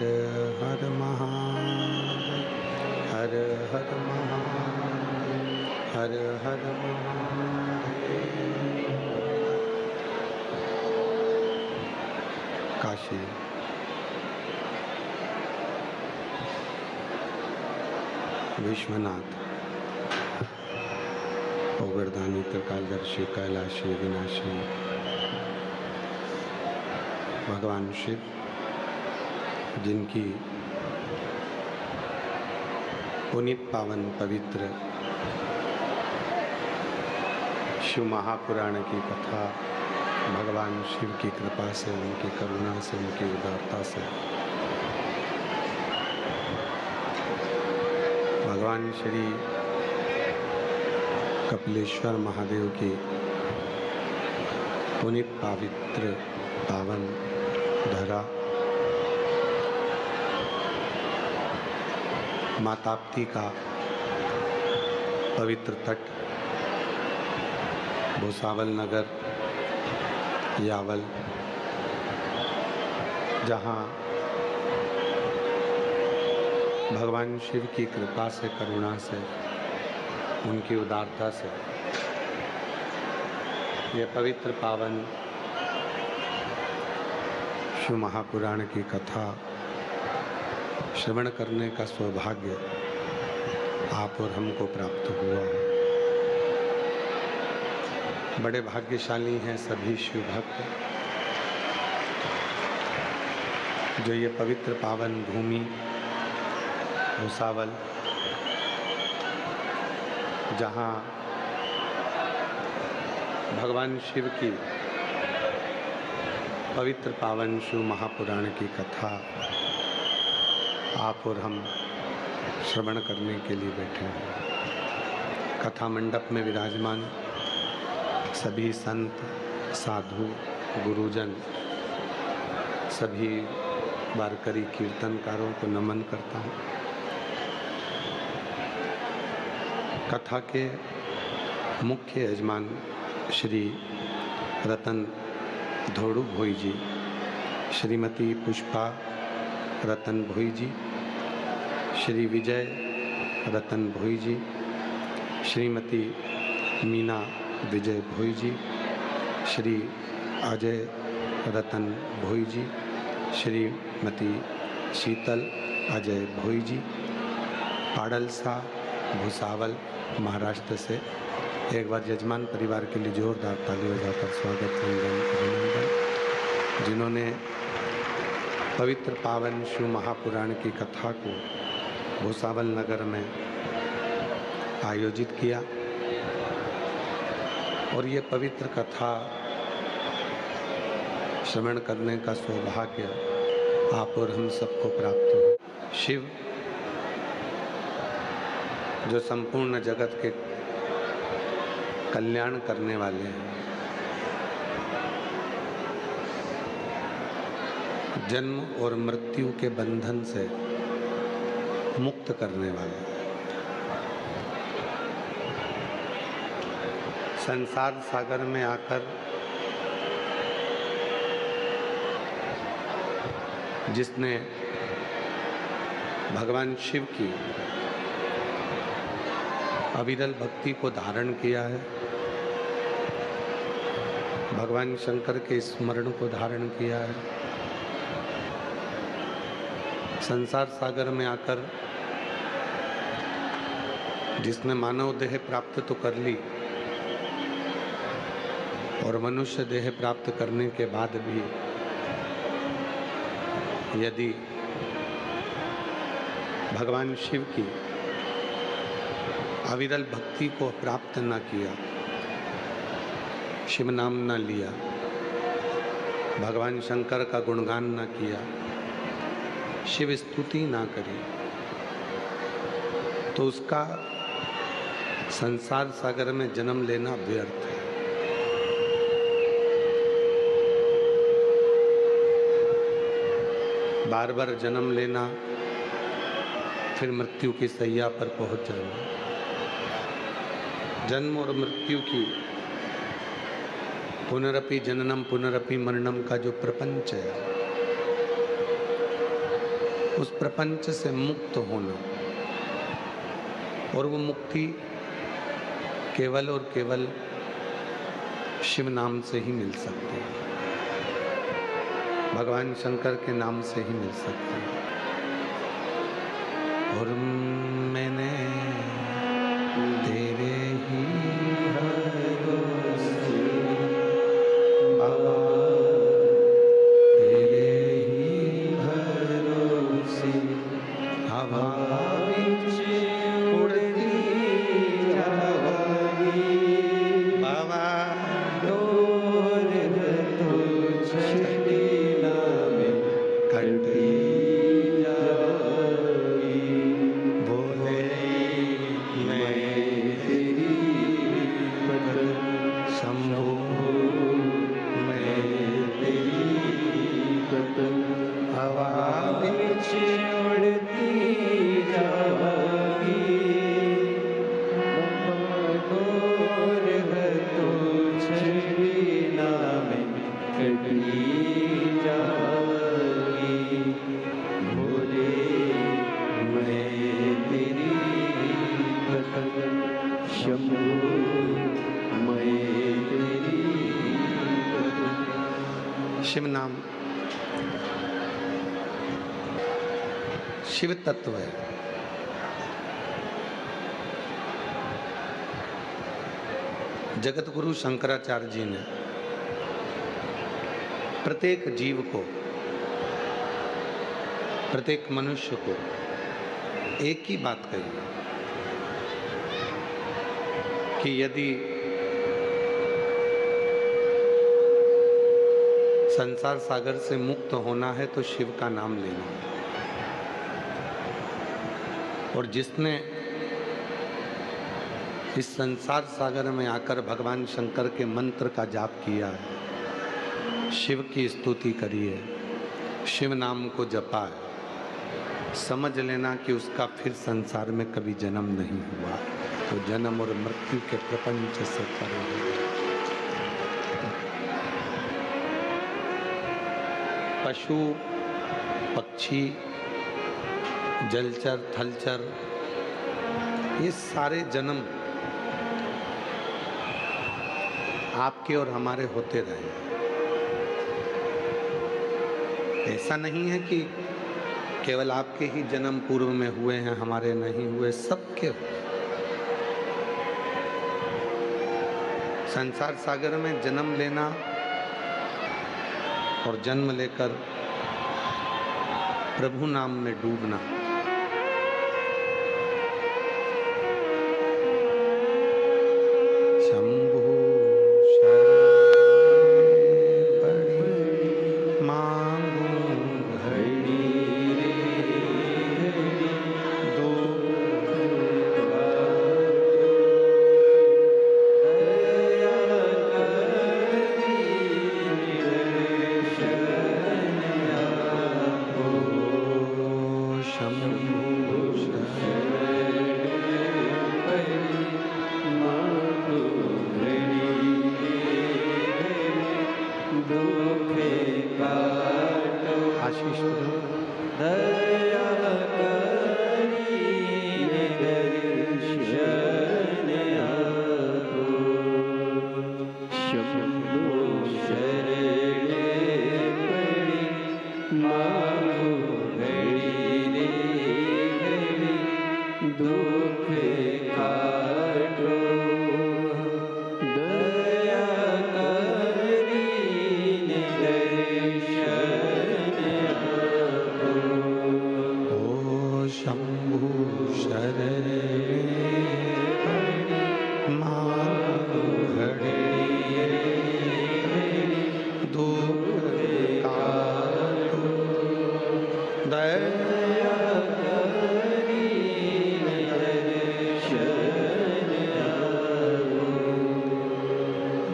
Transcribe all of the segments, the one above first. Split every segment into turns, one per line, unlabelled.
हर हर महादेव, हर हर महादेव, हर हर महादेव। काशी विश्वनाथ ओगरदानी त्रिकालदर्शी कैलाशी विनाशी भगवान शिव, जिनकी पुनीत पावन पवित्र शिव महापुराण की कथा भगवान शिव की कृपा से, उनकी करुणा से, उनकी उदारता से भगवान श्री कपिलेश्वर महादेव की पुनीत पवित्र पावन धरा माताप्ती का पवित्र तट भूसावल नगर यावल, जहाँ भगवान शिव की कृपा से, करुणा से, उनकी उदारता से यह पवित्र पावन शिव महापुराण की कथा श्रवण करने का सौभाग्य आप और हमको प्राप्त हुआ है। बड़े भाग्यशाली हैं सभी शिव भक्त जो ये पवित्र पावन भूमि भूसावल, जहाँ भगवान शिव की पवित्र पावन शिव महापुराण की कथा आप और हम श्रवण करने के लिए बैठे हैं। कथा मंडप में विराजमान सभी संत, साधु, गुरुजन, सभी वारकरी कीर्तनकारों को नमन करता हूँ। कथा के मुख्य यजमान श्री रतन धोड़ू भोई जी, श्रीमती पुष्पा रतन भोई जी, श्री विजय रतन भोई जी, श्रीमती मीना विजय भोई जी, श्री अजय रतन भोई जी, श्रीमती शीतल अजय भोई जी, पाडलसा भूसावल महाराष्ट्र से। एक बार यजमान परिवार के लिए जोरदार ताली बजाकर स्वागत अभिनंदन, जिन्होंने पवित्र पावन शिव महापुराण की कथा को भूसावल नगर में आयोजित किया और ये पवित्र कथा श्रवण करने का सौभाग्य आप और हम सबको प्राप्त हो। शिव जो संपूर्ण जगत के कल्याण करने वाले हैं, जन्म और मृत्यु के बंधन से मुक्त करने वाले, संसार सागर में आकर जिसने भगवान शिव की अविरल भक्ति को धारण किया है, भगवान शंकर के स्मरण को धारण किया है, संसार सागर में आकर जिसने मानव देह प्राप्त तो कर ली और मनुष्य देह प्राप्त करने के बाद भी यदि भगवान शिव की अविरल भक्ति को प्राप्त न किया, शिव नाम न लिया, भगवान शंकर का गुणगान न किया, शिव स्तुति ना करी, तो उसका संसार सागर में जन्म लेना व्यर्थ है। बार बार जन्म लेना, फिर मृत्यु की सैया पर पहुंच जाना। जन्म और मृत्यु की पुनरपि जननम पुनरपि मरणम का जो प्रपंच है, उस प्रपंच से मुक्त होना, और वो मुक्ति केवल और केवल शिव नाम से ही मिल सकती है, भगवान शंकर के नाम से ही मिल सकती है। और मैंने तेरे ही भरोसे बाबा, तेरे ही भरोसे हवा बीच उड़ती जावगी बाबा, डोर तो छड़ी में कटी शिव नाम शिव तत्व है। जगत गुरु शंकराचार्य जी ने प्रत्येक जीव को, प्रत्येक मनुष्य को एक ही बात कही है कि यदि संसार सागर से मुक्त होना है तो शिव का नाम लेना है। और जिसने इस संसार सागर में आकर भगवान शंकर के मंत्र का जाप किया है, शिव की स्तुति करी है, शिव नाम को जपा है, समझ लेना कि उसका फिर संसार में कभी जन्म नहीं हुआ, तो जन्म और मृत्यु के प्रपंच से परे है। पशु पक्षी जलचर थलचर ये सारे जन्म आपके और हमारे होते रहे। ऐसा नहीं है कि केवल आपके ही जन्म पूर्व में हुए हैं, हमारे नहीं हुए, सबके हुए। संसार सागर में जन्म लेना और जन्म लेकर प्रभु नाम में डूबना, शंभु शरण बड़ी मांगू घड़ी दो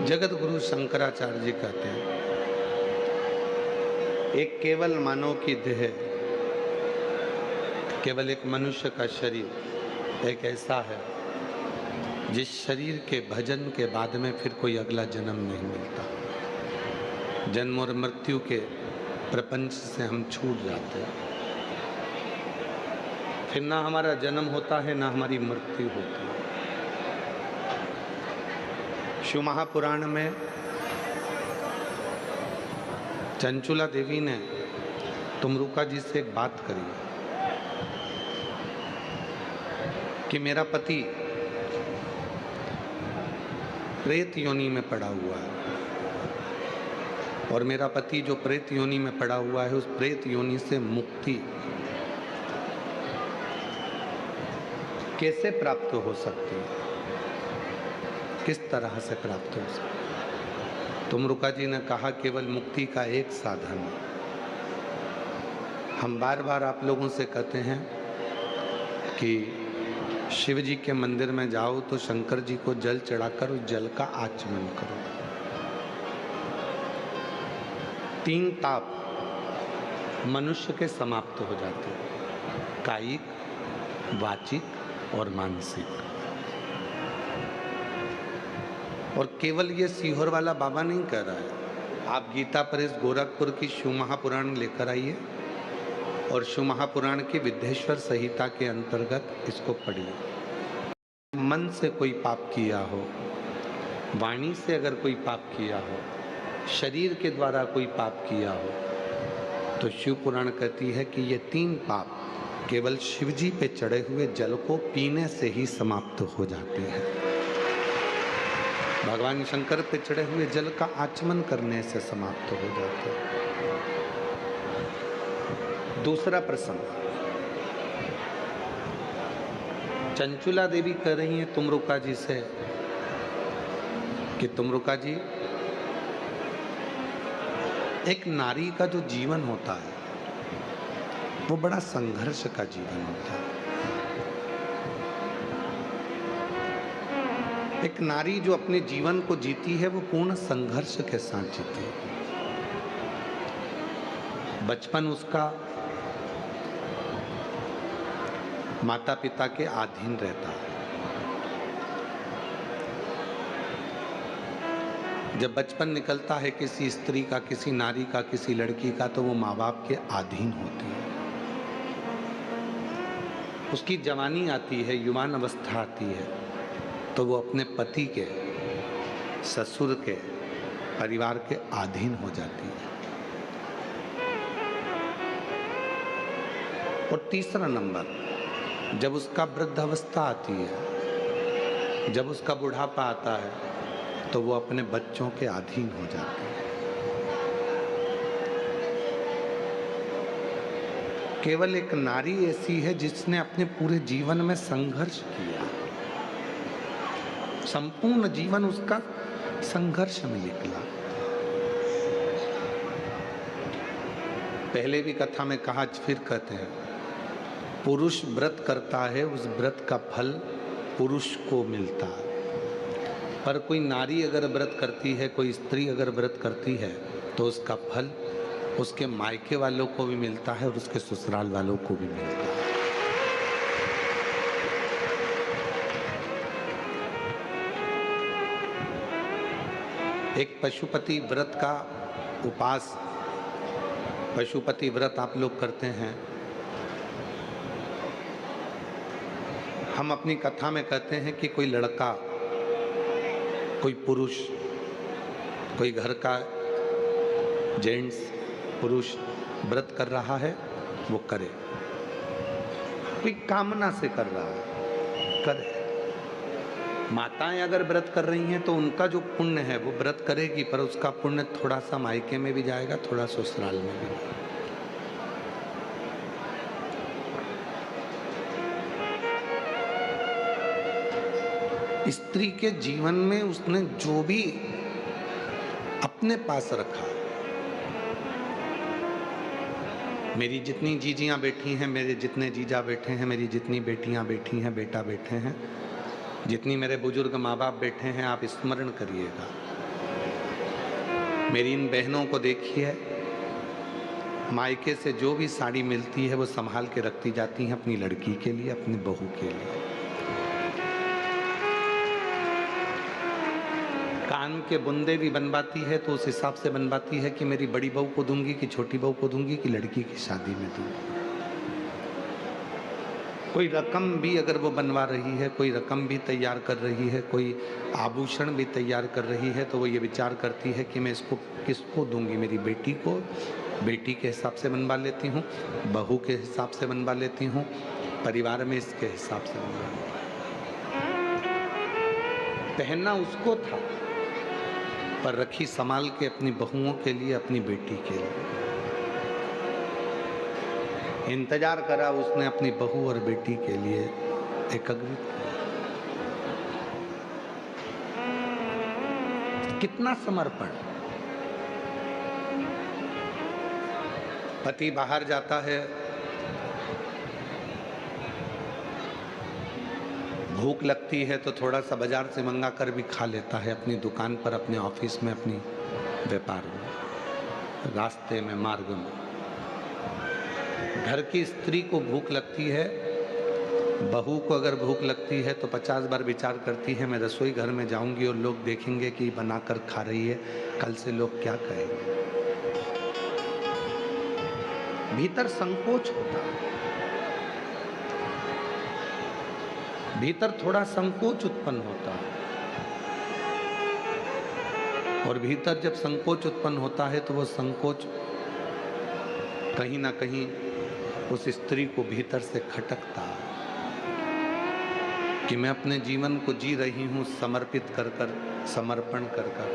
जगत गुरु शंकराचार्य जी कहते हैं, एक केवल मानव की देह, केवल एक मनुष्य का शरीर एक ऐसा है जिस शरीर के भजन के बाद में फिर कोई अगला जन्म नहीं मिलता। जन्म और मृत्यु के प्रपंच से हम छूट जाते हैं। फिर ना हमारा जन्म होता है, ना हमारी मृत्यु होती है। शिव महापुराण में चंचुला देवी ने तुमरुका जी से एक बात करी कि मेरा पति प्रेत योनि में पड़ा हुआ है, और मेरा पति जो प्रेत योनि में पड़ा हुआ है, उस प्रेत योनि से मुक्ति कैसे प्राप्त हो सकती है, किस तरह से प्राप्त हो सकती है। तुमरुका जी ने कहा केवल मुक्ति का एक साधन है। हम बार बार आप लोगों से कहते हैं कि शिव जी के मंदिर में जाओ तो शंकर जी को जल चढ़ाकर उस जल का आचमन करो। 3 ताप मनुष्य के समाप्त हो जाते हैं, कायिक, वाचिक और मानसिक। और केवल ये सीहोर वाला बाबा नहीं कह रहा है, आप गीता प्रेस गोरखपुर की शिव महापुराण लेकर आइए और शिव महापुराण की विद्येश्वर संहिता के अंतर्गत इसको पढ़िए। मन से कोई पाप किया हो, वाणी से अगर कोई पाप किया हो, शरीर के द्वारा कोई पाप किया हो, तो शिव पुराण कहती है कि ये 3 पाप केवल शिव जी पे चढ़े हुए जल को पीने से ही समाप्त हो जाते हैं। भगवान शंकर पे चढ़े हुए जल का आचमन करने से समाप्त हो जाते हैं। दूसरा प्रसंग, चंचुला देवी कह रही हैं तुमरुका जी से कि तुमरुका जी, एक नारी का जो जीवन होता है वो बड़ा संघर्ष का जीवन होता है। एक नारी जो अपने जीवन को जीती है वो पूर्ण संघर्ष के साथ जीती है। बचपन उसका माता पिता के अधीन रहता है। जब बचपन निकलता है किसी स्त्री का, किसी नारी का, किसी लड़की का, तो वो माँ बाप के अधीन होती है। उसकी जवानी आती है, युवान अवस्था आती है, तो वो अपने पति के, ससुर के, परिवार के अधीन हो जाती है। और तीसरा नंबर, जब उसका वृद्धावस्था आती है, जब उसका बुढ़ापा आता है, तो वो अपने बच्चों के अधीन हो जाती है। केवल एक नारी ऐसी है जिसने अपने पूरे जीवन में संघर्ष किया। संपूर्ण जीवन उसका संघर्ष में निकला। पहले भी कथा में कहा, फिर कहते हैं, पुरुष व्रत करता है, उस व्रत का फल पुरुष को मिलता है। पर कोई नारी अगर व्रत करती है, कोई स्त्री अगर व्रत करती है, तो उसका फल उसके मायके वालों को भी मिलता है और उसके ससुराल वालों को भी मिलता है। एक पशुपति व्रत का उपास, पशुपति व्रत आप लोग करते हैं। हम अपनी कथा में कहते हैं कि कोई लड़का, कोई पुरुष, कोई घर का जेंट्स पुरुष व्रत कर रहा है, वो करे। कोई कामना से कर रहा है, करे। माताएं अगर व्रत कर रही हैं तो उनका जो पुण्य है वो व्रत करेगी, पर उसका पुण्य थोड़ा सा मायके में भी जाएगा, थोड़ा ससुराल में भी। स्त्री के जीवन में उसने जो भी अपने पास रखा, मेरी जितनी जीजियां बैठी हैं, मेरे जितने जीजा बैठे हैं, मेरी जितनी बेटियां बैठी हैं, बेटा बैठे हैं, जितनी मेरे बुजुर्ग माँ बाप बैठे हैं, आप स्मरण करिएगा। मेरी इन बहनों को देखिए, मायके से जो भी साड़ी मिलती है वो संभाल के रखती जाती हैं अपनी लड़की के लिए, अपनी बहू के लिए। कान के बुंदे भी बनवाती है तो उस हिसाब से बनवाती है कि मेरी बड़ी बहू को दूंगी कि छोटी बहू को दूंगी कि लड़की की शादी में दूंगी। कोई रकम भी अगर वो बनवा रही है, कोई रकम भी तैयार कर रही है, कोई आभूषण भी तैयार कर रही है, तो वो ये विचार करती है कि मैं इसको किसको दूंगी। मेरी बेटी को बेटी के हिसाब से बनवा लेती हूँ, बहू के हिसाब से बनवा लेती हूँ, परिवार में इसके हिसाब से बनवा लेती हूँ। पहनना उसको था, पर रखी संभाल के अपनी बहुओं के लिए, अपनी बेटी के लिए। इंतजार करा उसने अपनी बहू और बेटी के लिए, एकत्रित किया। कितना समर्पण। पति बाहर जाता है, भूख लगती है तो थोड़ा सा बाजार से मंगा कर भी खा लेता है, अपनी दुकान पर, अपने ऑफिस में, अपनी व्यापार में, रास्ते में, मार्ग में। घर की स्त्री को भूख लगती है, बहू को अगर भूख लगती है तो 50 बार विचार करती है, मैं रसोई घर में जाऊंगी और लोग देखेंगे कि बनाकर खा रही है, कल से लोग क्या कहेंगे। भीतर संकोच होता है, भीतर थोड़ा संकोच उत्पन्न होता है, और भीतर जब संकोच उत्पन्न होता है तो वो संकोच कहीं ना कहीं उस स्त्री को भीतर से खटकता है कि मैं अपने जीवन को जी रही हूं समर्पित कर कर, समर्पण कर कर।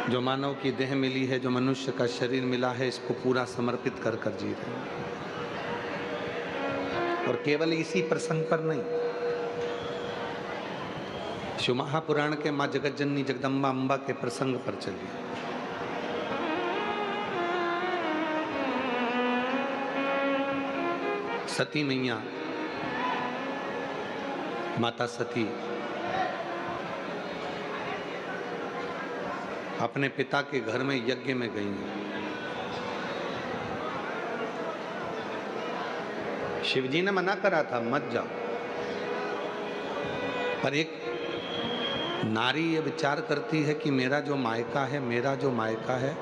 जो मानव की देह मिली है, जो मनुष्य का शरीर मिला है, इसको पूरा समर्पित कर कर जी रहे हैं। और केवल इसी प्रसंग पर नहीं, शिव महापुराण के माँ जगत जननी जगदम्बा अम्बा के प्रसंग पर चलिए। सती मैया, माता सती अपने पिता के घर में यज्ञ में गई हैं। शिवजी ने मना करा था मत जाओ, पर एक नारी ये विचार करती है कि मेरा जो मायका है, मेरा जो मायका है,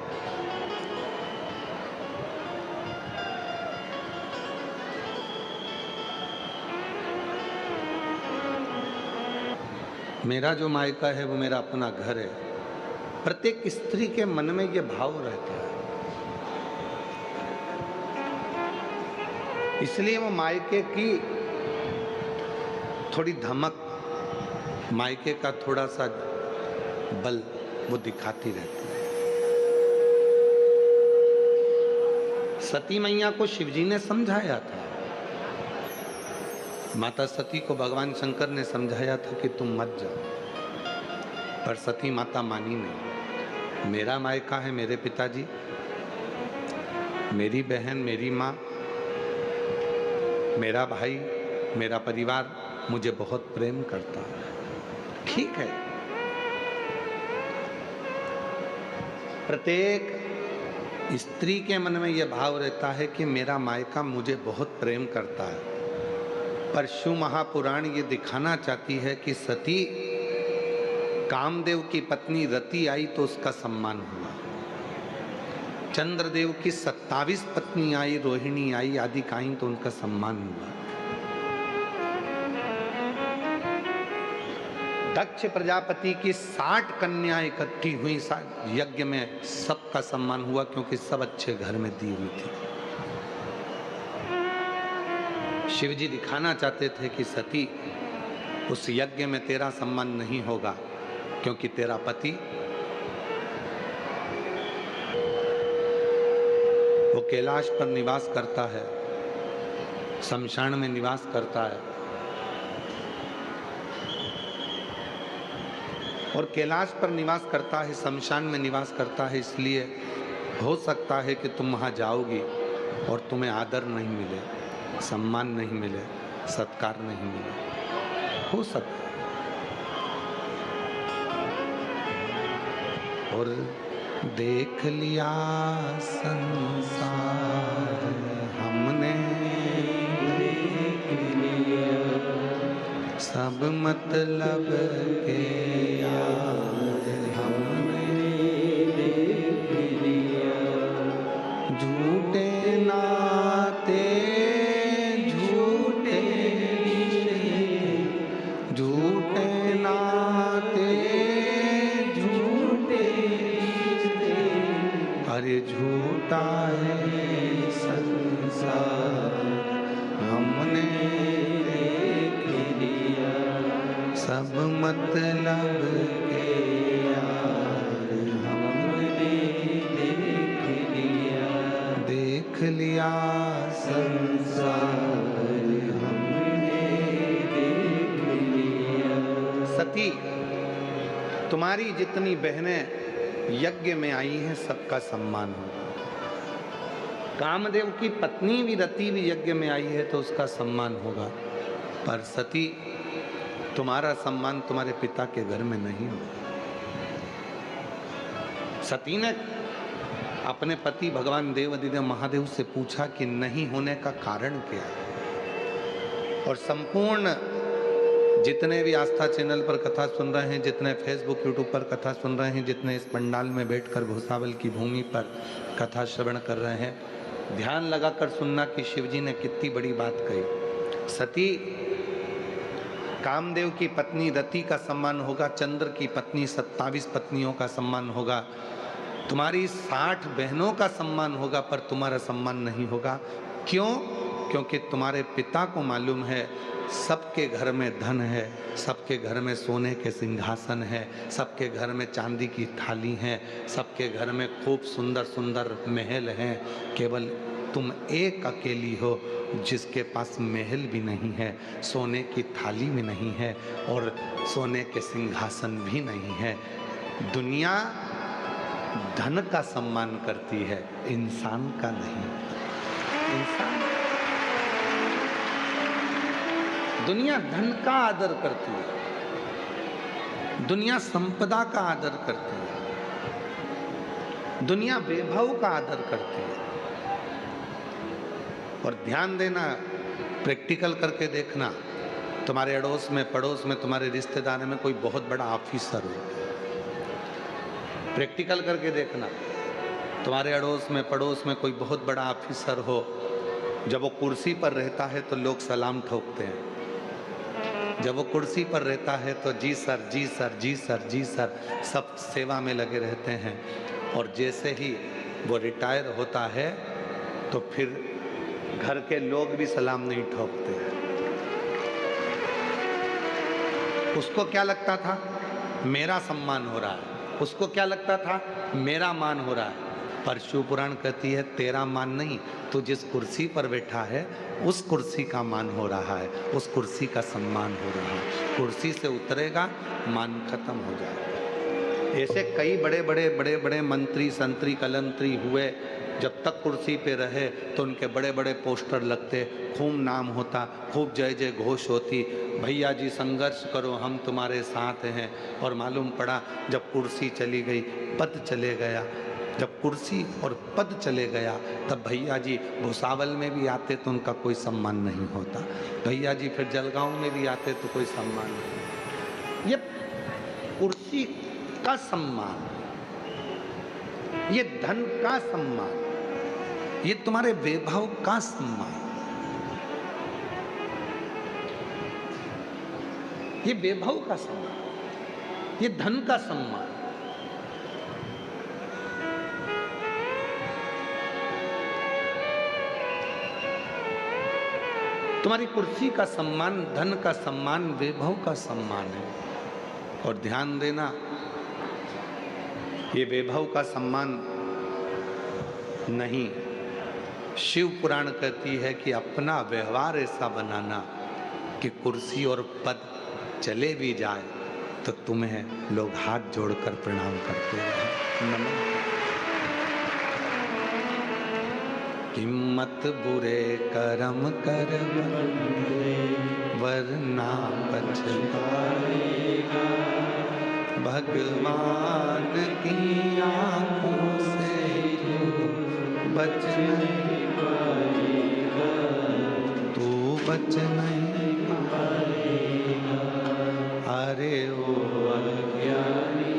मेरा जो मायका है वो मेरा अपना घर है। प्रत्येक स्त्री के मन में ये भाव रहता है, इसलिए वो मायके की थोड़ी धमक, मायके का थोड़ा सा बल वो दिखाती रहती है। सती मैया को शिवजी ने समझाया था, माता सती को भगवान शंकर ने समझाया था कि तुम मत जाओ, पर सती माता मानी नहीं। मेरा मायका है, मेरे पिताजी, मेरी बहन, मेरी माँ, मेरा भाई, मेरा परिवार मुझे बहुत प्रेम करता है। ठीक है, प्रत्येक स्त्री के मन में यह भाव रहता है कि मेरा मायका मुझे बहुत प्रेम करता है, पर शिव महापुराण ये दिखाना चाहती है कि सती कामदेव की पत्नी रति आई तो उसका सम्मान हुआ, चंद्रदेव की 27 पत्नी आई, रोहिणी आई, आदि काई, तो उनका सम्मान हुआ। दक्ष प्रजापति की 60 कन्या इकट्ठी हुई यज्ञ में, सबका सम्मान हुआ क्योंकि सब अच्छे घर में दी हुई थी। शिव जी दिखाना चाहते थे कि सती, उस यज्ञ में तेरा सम्मान नहीं होगा क्योंकि तेरा पति वो कैलाश पर निवास करता है, शमशान में निवास करता है, और कैलाश पर निवास करता है, शमशान में निवास करता है, इसलिए हो सकता है कि तुम वहां जाओगी और तुम्हें आदर नहीं मिले, सम्मान नहीं मिले, सत्कार नहीं मिले, हो सकता है। और देख लिया संसार हमने, देख लिया सब मतलब के यार हमने, देख लिया झूठ झूठा है संसार, हमने देख लिया सब मतलब के यार, हमने देख लिया संसार, हमने देख लिया। सती, तुम्हारी जितनी बहनें यज्ञ में आई हैं सबका सम्मान हो। कामदेव की पत्नी भी रति भी यज्ञ में आई है तो उसका सम्मान होगा, पर सती तुम्हारा सम्मान तुम्हारे पिता के घर में नहीं होगा। सती ने अपने पति भगवान देवाधिदेव महादेव से पूछा कि नहीं होने का कारण क्या है, और संपूर्ण जितने भी आस्था चैनल पर कथा सुन रहे हैं, जितने फेसबुक यूट्यूब पर कथा सुन रहे हैं, जितने इस पंडाल में बैठकर भूसावल की भूमि पर कथा श्रवण कर रहे हैं, ध्यान लगाकर सुनना कि शिवजी ने कितनी बड़ी बात कही। सती, कामदेव की पत्नी रति का सम्मान होगा, चंद्र की पत्नी 27 पत्नियों का सम्मान होगा, तुम्हारी 60 बहनों का सम्मान होगा, पर तुम्हारा सम्मान नहीं होगा। क्यों? क्योंकि तुम्हारे पिता को मालूम है सबके घर में धन है, सबके घर में सोने के सिंहासन है, सबके घर में चांदी की थाली है, सबके घर में खूब सुंदर सुंदर महल हैं, केवल तुम एक अकेली हो जिसके पास महल भी नहीं है, सोने की थाली भी नहीं है और सोने के सिंहासन भी नहीं है। दुनिया धन का सम्मान करती है, इंसान का नहीं। दुनिया धन का आदर करती है, दुनिया संपदा का आदर करती है, दुनिया वैभव का आदर करती है। और ध्यान देना, प्रैक्टिकल करके देखना, तुम्हारे अड़ोस में पड़ोस में तुम्हारे रिश्तेदार में कोई बहुत बड़ा ऑफिसर हो, प्रैक्टिकल करके देखना, तुम्हारे अड़ोस में पड़ोस में कोई बहुत बड़ा ऑफिसर हो, जब वो कुर्सी पर रहता है तो लोग सलाम ठोकते हैं, जब वो कुर्सी पर रहता है तो जी सर जी सर जी सर जी सर सब सेवा में लगे रहते हैं, और जैसे ही वो रिटायर होता है तो फिर घर के लोग भी सलाम नहीं ठोकते हैं। उसको क्या लगता था? मेरा सम्मान हो रहा है, उसको क्या लगता था? मेरा मान हो रहा है। पर शिव पुराण कहती है तेरा मान नहीं, तो जिस कुर्सी पर बैठा है उस कुर्सी का मान हो रहा है, उस कुर्सी का सम्मान हो रहा है। कुर्सी से उतरेगा मान खत्म हो जाएगा। ऐसे कई बड़े बड़े मंत्री संतरी कलंतरी हुए, जब तक कुर्सी पे रहे तो उनके बड़े बड़े पोस्टर लगते, खूब नाम होता, खूब जय जय घोष होती, भैया जी संघर्ष करो हम तुम्हारे साथ हैं। और मालूम पड़ा जब कुर्सी चली गई, पद चले गया, जब कुर्सी और पद चले गया तब भैया जी भुसावल में भी आते तो उनका कोई सम्मान नहीं होता, भैया जी फिर जलगांव में भी आते तो कोई सम्मान नहीं। ये कुर्सी का सम्मान, ये धन का सम्मान, ये तुम्हारे वैभव का सम्मान, ये वैभव का सम्मान, ये धन का सम्मान। तुम्हारी कुर्सी का सम्मान, धन का सम्मान, वैभव का सम्मान है। और ध्यान देना, ये वैभव का सम्मान नहीं, शिव पुराण कहती है कि अपना व्यवहार ऐसा बनाना कि कुर्सी और पद चले भी जाए तो तुम्हें लोग हाथ जोड़कर प्रणाम करते हैं, नमन। हिम्मत बुरे कर्म कर वरना पछताएगा, भगवान की आंखों से बच नहीं पाएगा, तू बच नहीं पाएगा। अरे ओ अज्ञानी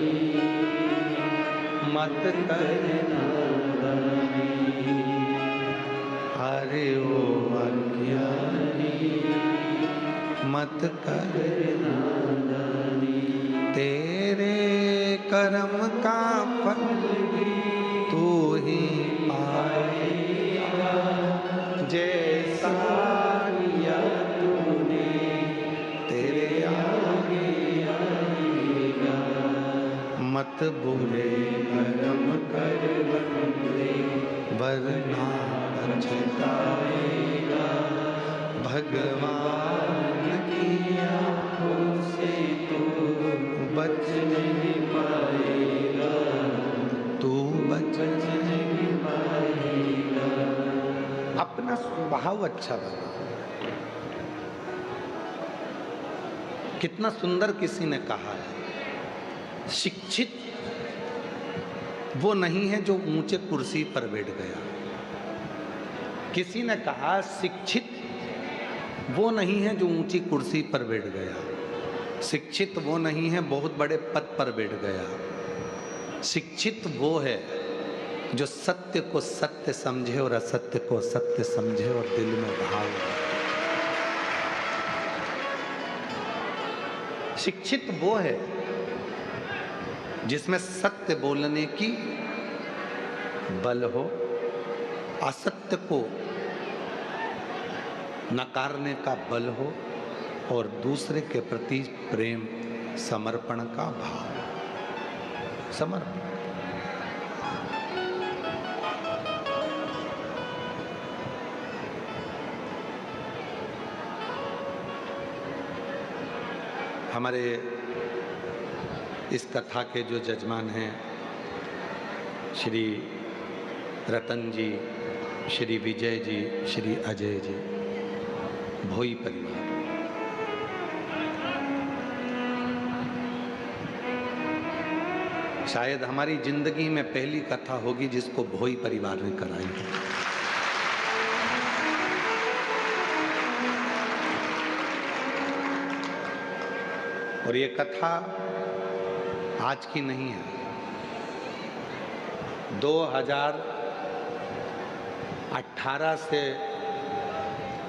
मत करना, अरे ओ अज्ञानी मत करना, तेरे कर्म का फल तू ही बोले करम कर बंदे वरना पछताएगा, भगवान की आँखों से तू बच नहीं पाएगा, तू बच नहीं पाएगा। अपना स्वभाव अच्छा बना। कितना सुंदर किसी ने कहा है, शिक्षित वो नहीं है जो ऊंचे कुर्सी पर बैठ गया। किसी ने कहा शिक्षित वो नहीं है जो ऊंची कुर्सी पर बैठ गया, शिक्षित वो नहीं है बहुत बड़े पद पर बैठ गया, शिक्षित वो है जो सत्य को सत्य समझे और असत्य को सत्य समझे और दिल में भाव रखे। शिक्षित वो है जिसमें सत्य बोलने की बल हो, असत्य को नकारने का बल हो और दूसरे के प्रति प्रेम समर्पण का भाव। समर्पण हमारे इस कथा के जो जजमान हैं श्री रतन जी, श्री विजय जी, श्री अजय जी, भोई परिवार। शायद हमारी जिंदगी में पहली कथा होगी जिसको भोई परिवार ने कराई है। और ये कथा आज की नहीं है, 2018 से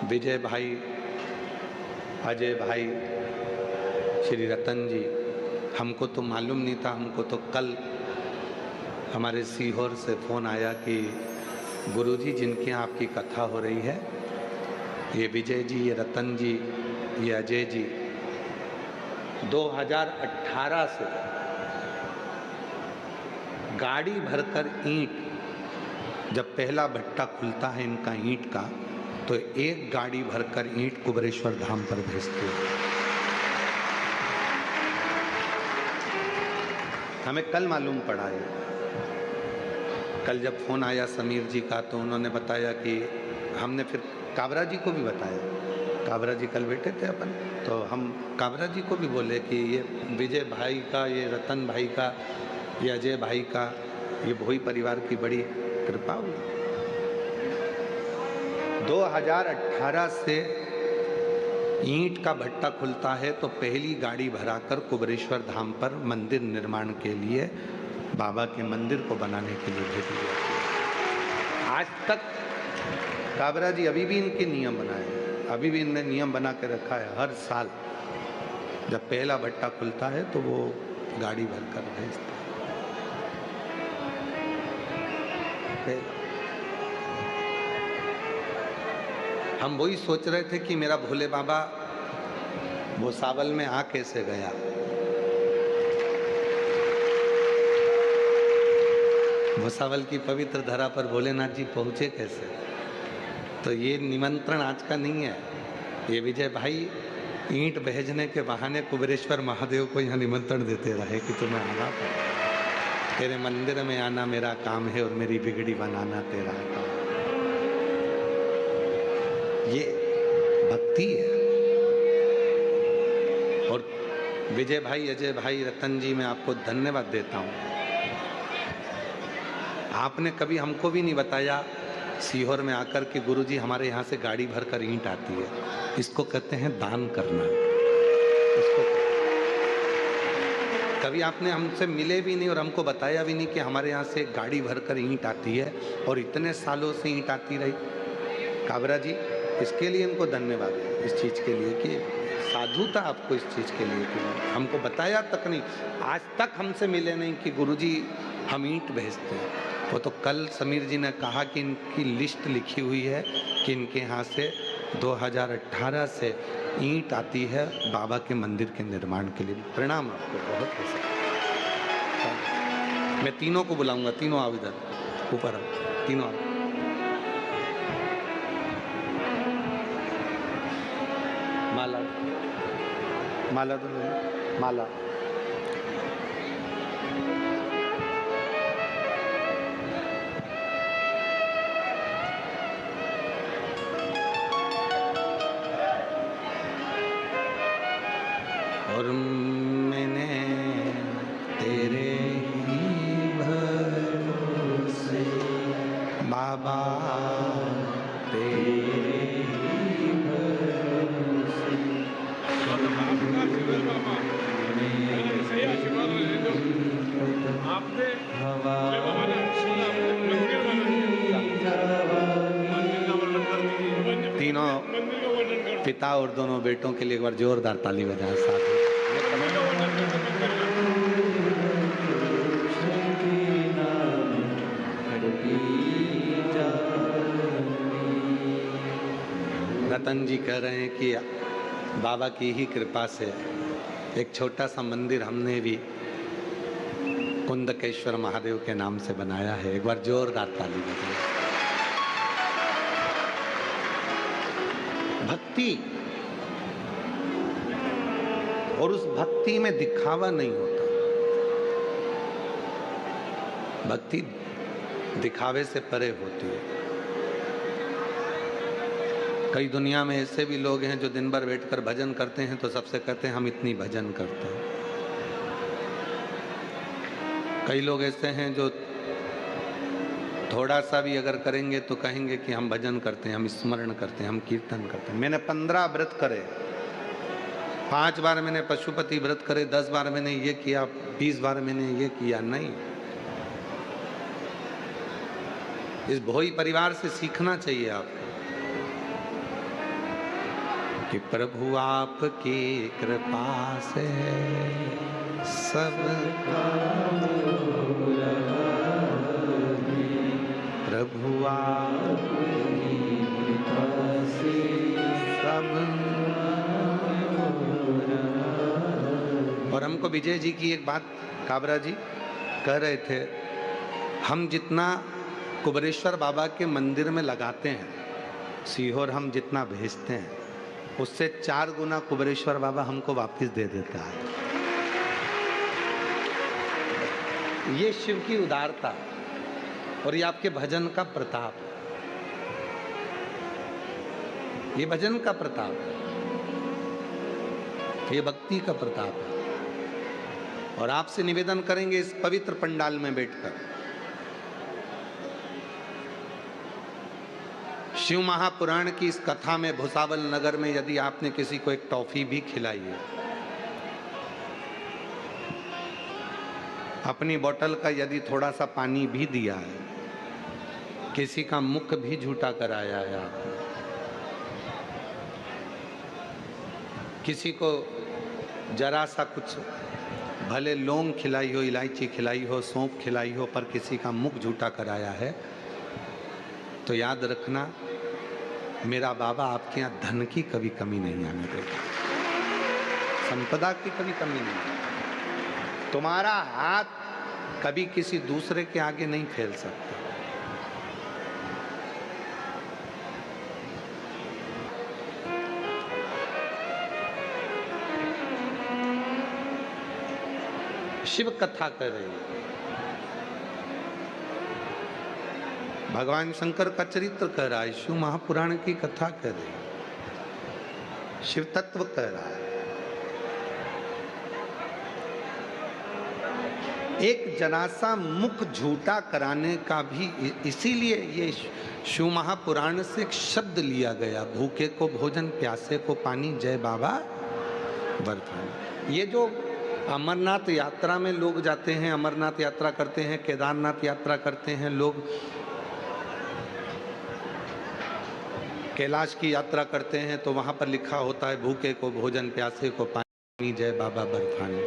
विजय भाई, अजय भाई, श्री रतन जी, हमको तो मालूम नहीं था, हमको तो कल हमारे सीहोर से फ़ोन आया कि गुरुजी जिनके यहाँ आपकी कथा हो रही है, ये विजय जी, ये रतन जी, ये अजय जी 2018 से गाड़ी भरकर ईंट, जब पहला भट्टा खुलता है इनका ईंट का, तो एक गाड़ी भरकर ईंट कुबरेश्वर धाम पर भेजते हैं। हमें कल मालूम पड़ा है। कल जब फोन आया समीर जी का तो उन्होंने बताया कि हमने फिर काबरा जी को भी बताया, काबरा जी कल बैठे थे अपन, तो हम काबरा जी को भी बोले कि ये विजय भाई का, ये रतन भाई का, ये अजय भाई का, ये भोई परिवार की बड़ी कृपा हुई। 2018 से ईंट का भट्टा खुलता है तो पहली गाड़ी भराकर कुबरेश्वर धाम पर मंदिर निर्माण के लिए, बाबा के मंदिर को बनाने के लिए भेजी जाती है। आज तक काबरा जी अभी भी इनके नियम बनाए, अभी भी इनने नियम बना के रखा है, हर साल जब पहला भट्टा खुलता है तो वो गाड़ी भरकर भेजते हैं। हम वही सोच रहे थे कि मेरा भोले बाबा भूसावल में आ कैसे गया। भूसावल की पवित्र धरा पर भोलेनाथ जी पहुंचे कैसे। तो ये निमंत्रण आज का नहीं है, ये विजय भाई ईंट भेजने के बहाने कुबेरेश्वर महादेव को यहाँ निमंत्रण देते रहे कि तुम्हें आना पड़ेगा, तेरे मंदिर में आना मेरा काम है और मेरी बिगड़ी बनाना तेरा काम। ये भक्ति है। और विजय भाई, अजय भाई, रतन जी, मैं आपको धन्यवाद देता हूँ। आपने कभी हमको भी नहीं बताया सीहोर में आकर कि गुरुजी हमारे यहाँ से गाड़ी भरकर ईंट आती है। इसको कहते हैं दान करना। इसको कभी आपने हमसे मिले भी नहीं और हमको बताया भी नहीं कि हमारे यहाँ से गाड़ी भरकर ईंट आती है और इतने सालों से ईंट आती रही। काबरा जी, इसके लिए इनको धन्यवाद है, इस चीज़ के लिए कि साधुता आपको इस चीज़ के लिए कि हमको बताया तक नहीं, आज तक हमसे मिले नहीं कि गुरुजी हम ईंट भेजते हैं। वो तो कल समीर जी ने कहा कि इनकी लिस्ट लिखी हुई है कि इनके यहाँ से 2018 से ईंट आती है बाबा के मंदिर के निर्माण के लिए। प्रणाम आपको बहुत। मैं तीनों को बुलाऊंगा, तीनों आओ इधर, ऊपर आओ, तीनों आओ। माला, माला दो, माला। और मैंने तेरे ही भरोसे बाबा, तेरे ही भरोसे तीनों पिता और दोनों बेटों के लिए एक बार जोरदार ताली बजाएं साथ में। रतन जी कह रहे हैं कि बाबा की ही कृपा से एक छोटा सा मंदिर हमने भी कुंदकेश्वर महादेव के नाम से बनाया है। एक बार जोरदार ताली बजाएं। भक्ति, और उस भक्ति में दिखावा नहीं होता। भक्ति दिखावे से परे होती है। कई दुनिया में ऐसे भी लोग हैं जो दिन भर बैठकर भजन करते हैं तो सबसे कहते हैं हम इतनी भजन करते हैं। कई लोग ऐसे हैं जो थोड़ा सा भी अगर करेंगे तो कहेंगे कि हम भजन करते हैं, हम स्मरण करते हैं, हम कीर्तन करते हैं। मैंने 15 व्रत करे, 5 बार मैंने पशुपति व्रत करे, 10 बार मैंने ये किया, 20 बार मैंने ये किया। नहीं, इस भोई परिवार से सीखना चाहिए आपको कि प्रभु आपकी कृपा से सब प्रभु आपकी कृपा से सब। और हमको विजय जी की एक बात काबरा जी कह रहे थे, हम जितना कुबेरेश्वर बाबा के मंदिर में लगाते हैं, सीहोर हम जितना भेजते हैं, उससे 4 गुना कुबेरेश्वर बाबा हमको वापस दे देता है। ये शिव की उदारता और ये आपके भजन का प्रताप है। ये भजन का प्रताप है, ये भक्ति का प्रताप है। और आपसे निवेदन करेंगे इस पवित्र पंडाल में बैठकर, शिव महापुराण की इस कथा में भुसावल नगर में यदि आपने किसी को एक टॉफी भी खिलाई है, अपनी बोतल का यदि थोड़ा सा पानी भी दिया है, किसी का मुख भी झूठा कराया है आपने, किसी को जरा सा कुछ भले लौंग खिलाई हो, इलायची खिलाई हो, सौंफ खिलाई हो, पर किसी का मुख झूठा कराया है, तो याद रखना मेरा बाबा आपके यहाँ धन की कभी कमी नहीं आने देगा, संपदा की कभी कमी नहीं। तुम्हारा हाथ कभी किसी दूसरे के आगे नहीं फैल सकता। शिव कथा कर रहे हैं, भगवान शंकर का चरित्र कह रहा है, शिव महापुराण की कथा कह रहे हैं, शिव तत्व कह रहा है। एक जरा सा मुख झूठा कराने का भी इसीलिए ये शिव महापुराण से एक शब्द लिया गया, भूखे को भोजन, प्यासे को पानी, जय बाबा बर्फानी। ये जो अमरनाथ यात्रा में लोग जाते हैं, अमरनाथ यात्रा करते हैं, केदारनाथ यात्रा करते हैं लोग, कैलाश की यात्रा करते हैं, तो वहाँ पर लिखा होता है भूखे को भोजन, प्यासे को पानी, जय बाबा बर्फानी।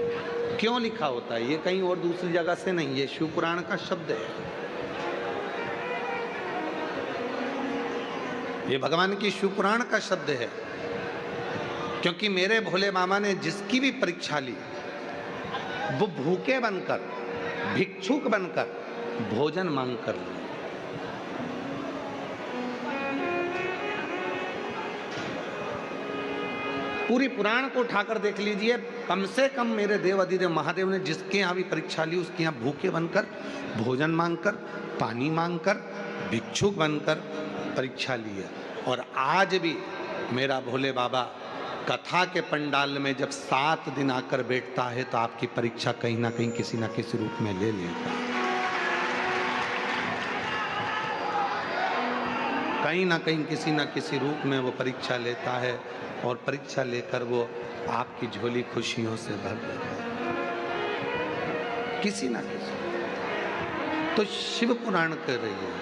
क्यों लिखा होता है? ये कहीं और दूसरी जगह से नहीं, ये शिव पुराण का शब्द है। ये भगवान की शिव पुराण का शब्द है, क्योंकि मेरे भोले बाबा ने जिसकी भी परीक्षा ली वो भूखे बनकर, भिक्षुक बनकर भोजन मांग कर लिए। पूरी पुराण को उठाकर देख लीजिए, कम से कम मेरे देव अधिदेव महादेव ने जिसके यहाँ भी परीक्षा ली उसके यहाँ भूखे बनकर, भोजन मांगकर, पानी मांगकर, भिक्षुक बनकर परीक्षा ली है। और आज भी मेरा भोले बाबा कथा के पंडाल में जब 7 दिन आकर बैठता है तो आपकी परीक्षा कहीं ना कहीं किसी ना किसी रूप में ले लेता है। कहीं ना कहीं किसी ना किसी रूप में वो परीक्षा लेता है और परीक्षा लेकर वो आपकी झोली खुशियों से भर देता है, किसी ना किसी। तो शिव पुराण कह रही है,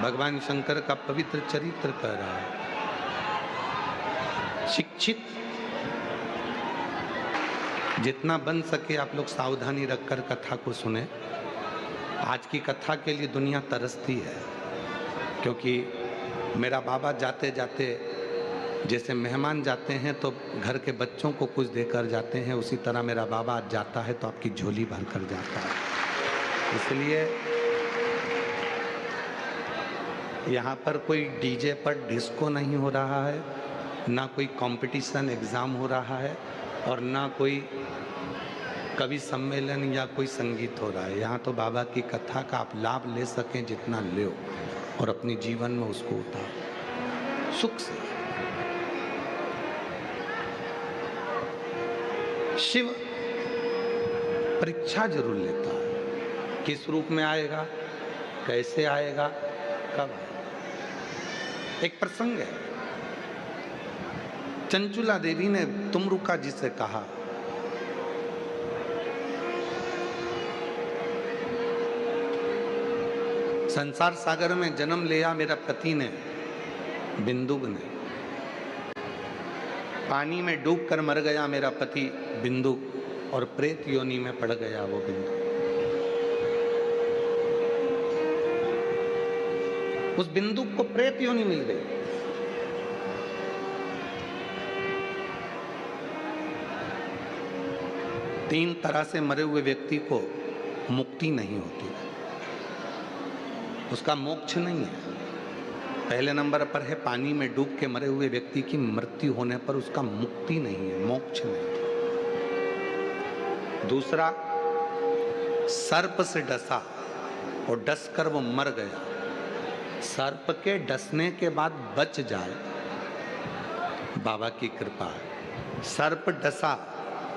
भगवान शंकर का पवित्र चरित्र कह रहा है। शिक्षित जितना बन सके आप लोग सावधानी रखकर कथा को सुने। आज की कथा के लिए दुनिया तरसती है, क्योंकि मेरा बाबा जाते जाते जैसे मेहमान जाते हैं तो घर के बच्चों को कुछ देकर जाते हैं, उसी तरह मेरा बाबा आज जाता है तो आपकी झोली भर कर जाता है। इसलिए यहाँ पर कोई डीजे पर डिस्को नहीं हो रहा है, ना कोई कंपटीशन एग्ज़ाम हो रहा है, और ना कोई कवि सम्मेलन या कोई संगीत हो रहा है। यहाँ तो बाबा की कथा का आप लाभ ले सकें जितना लो और अपने जीवन में उसको उतारो सुख से। शिव परीक्षा जरूर लेता है, किस रूप में आएगा, कैसे आएगा, कब आएगा। एक प्रसंग है, चंचुला देवी ने तुमरुका जी से कहा, संसार सागर में जन्म लिया मेरा पति ने, बिंदुक ने, पानी में डूबकर मर गया मेरा पति बिंदुक, और प्रेत योनि में पड़ गया वो बिंदुक। उस बिंदुक को प्रेत योनि मिल गई। तीन तरह से मरे हुए व्यक्ति को मुक्ति नहीं होती, उसका मोक्ष नहीं है। पहले नंबर पर है पानी में डूब के मरे हुए व्यक्ति की मृत्यु होने पर उसका मुक्ति नहीं है, मोक्ष नहीं। दूसरा, सर्प से डसा और डस कर वो मर गया, सर्प के डसने के बाद बच जाए, बाबा की कृपा है। सर्प डसा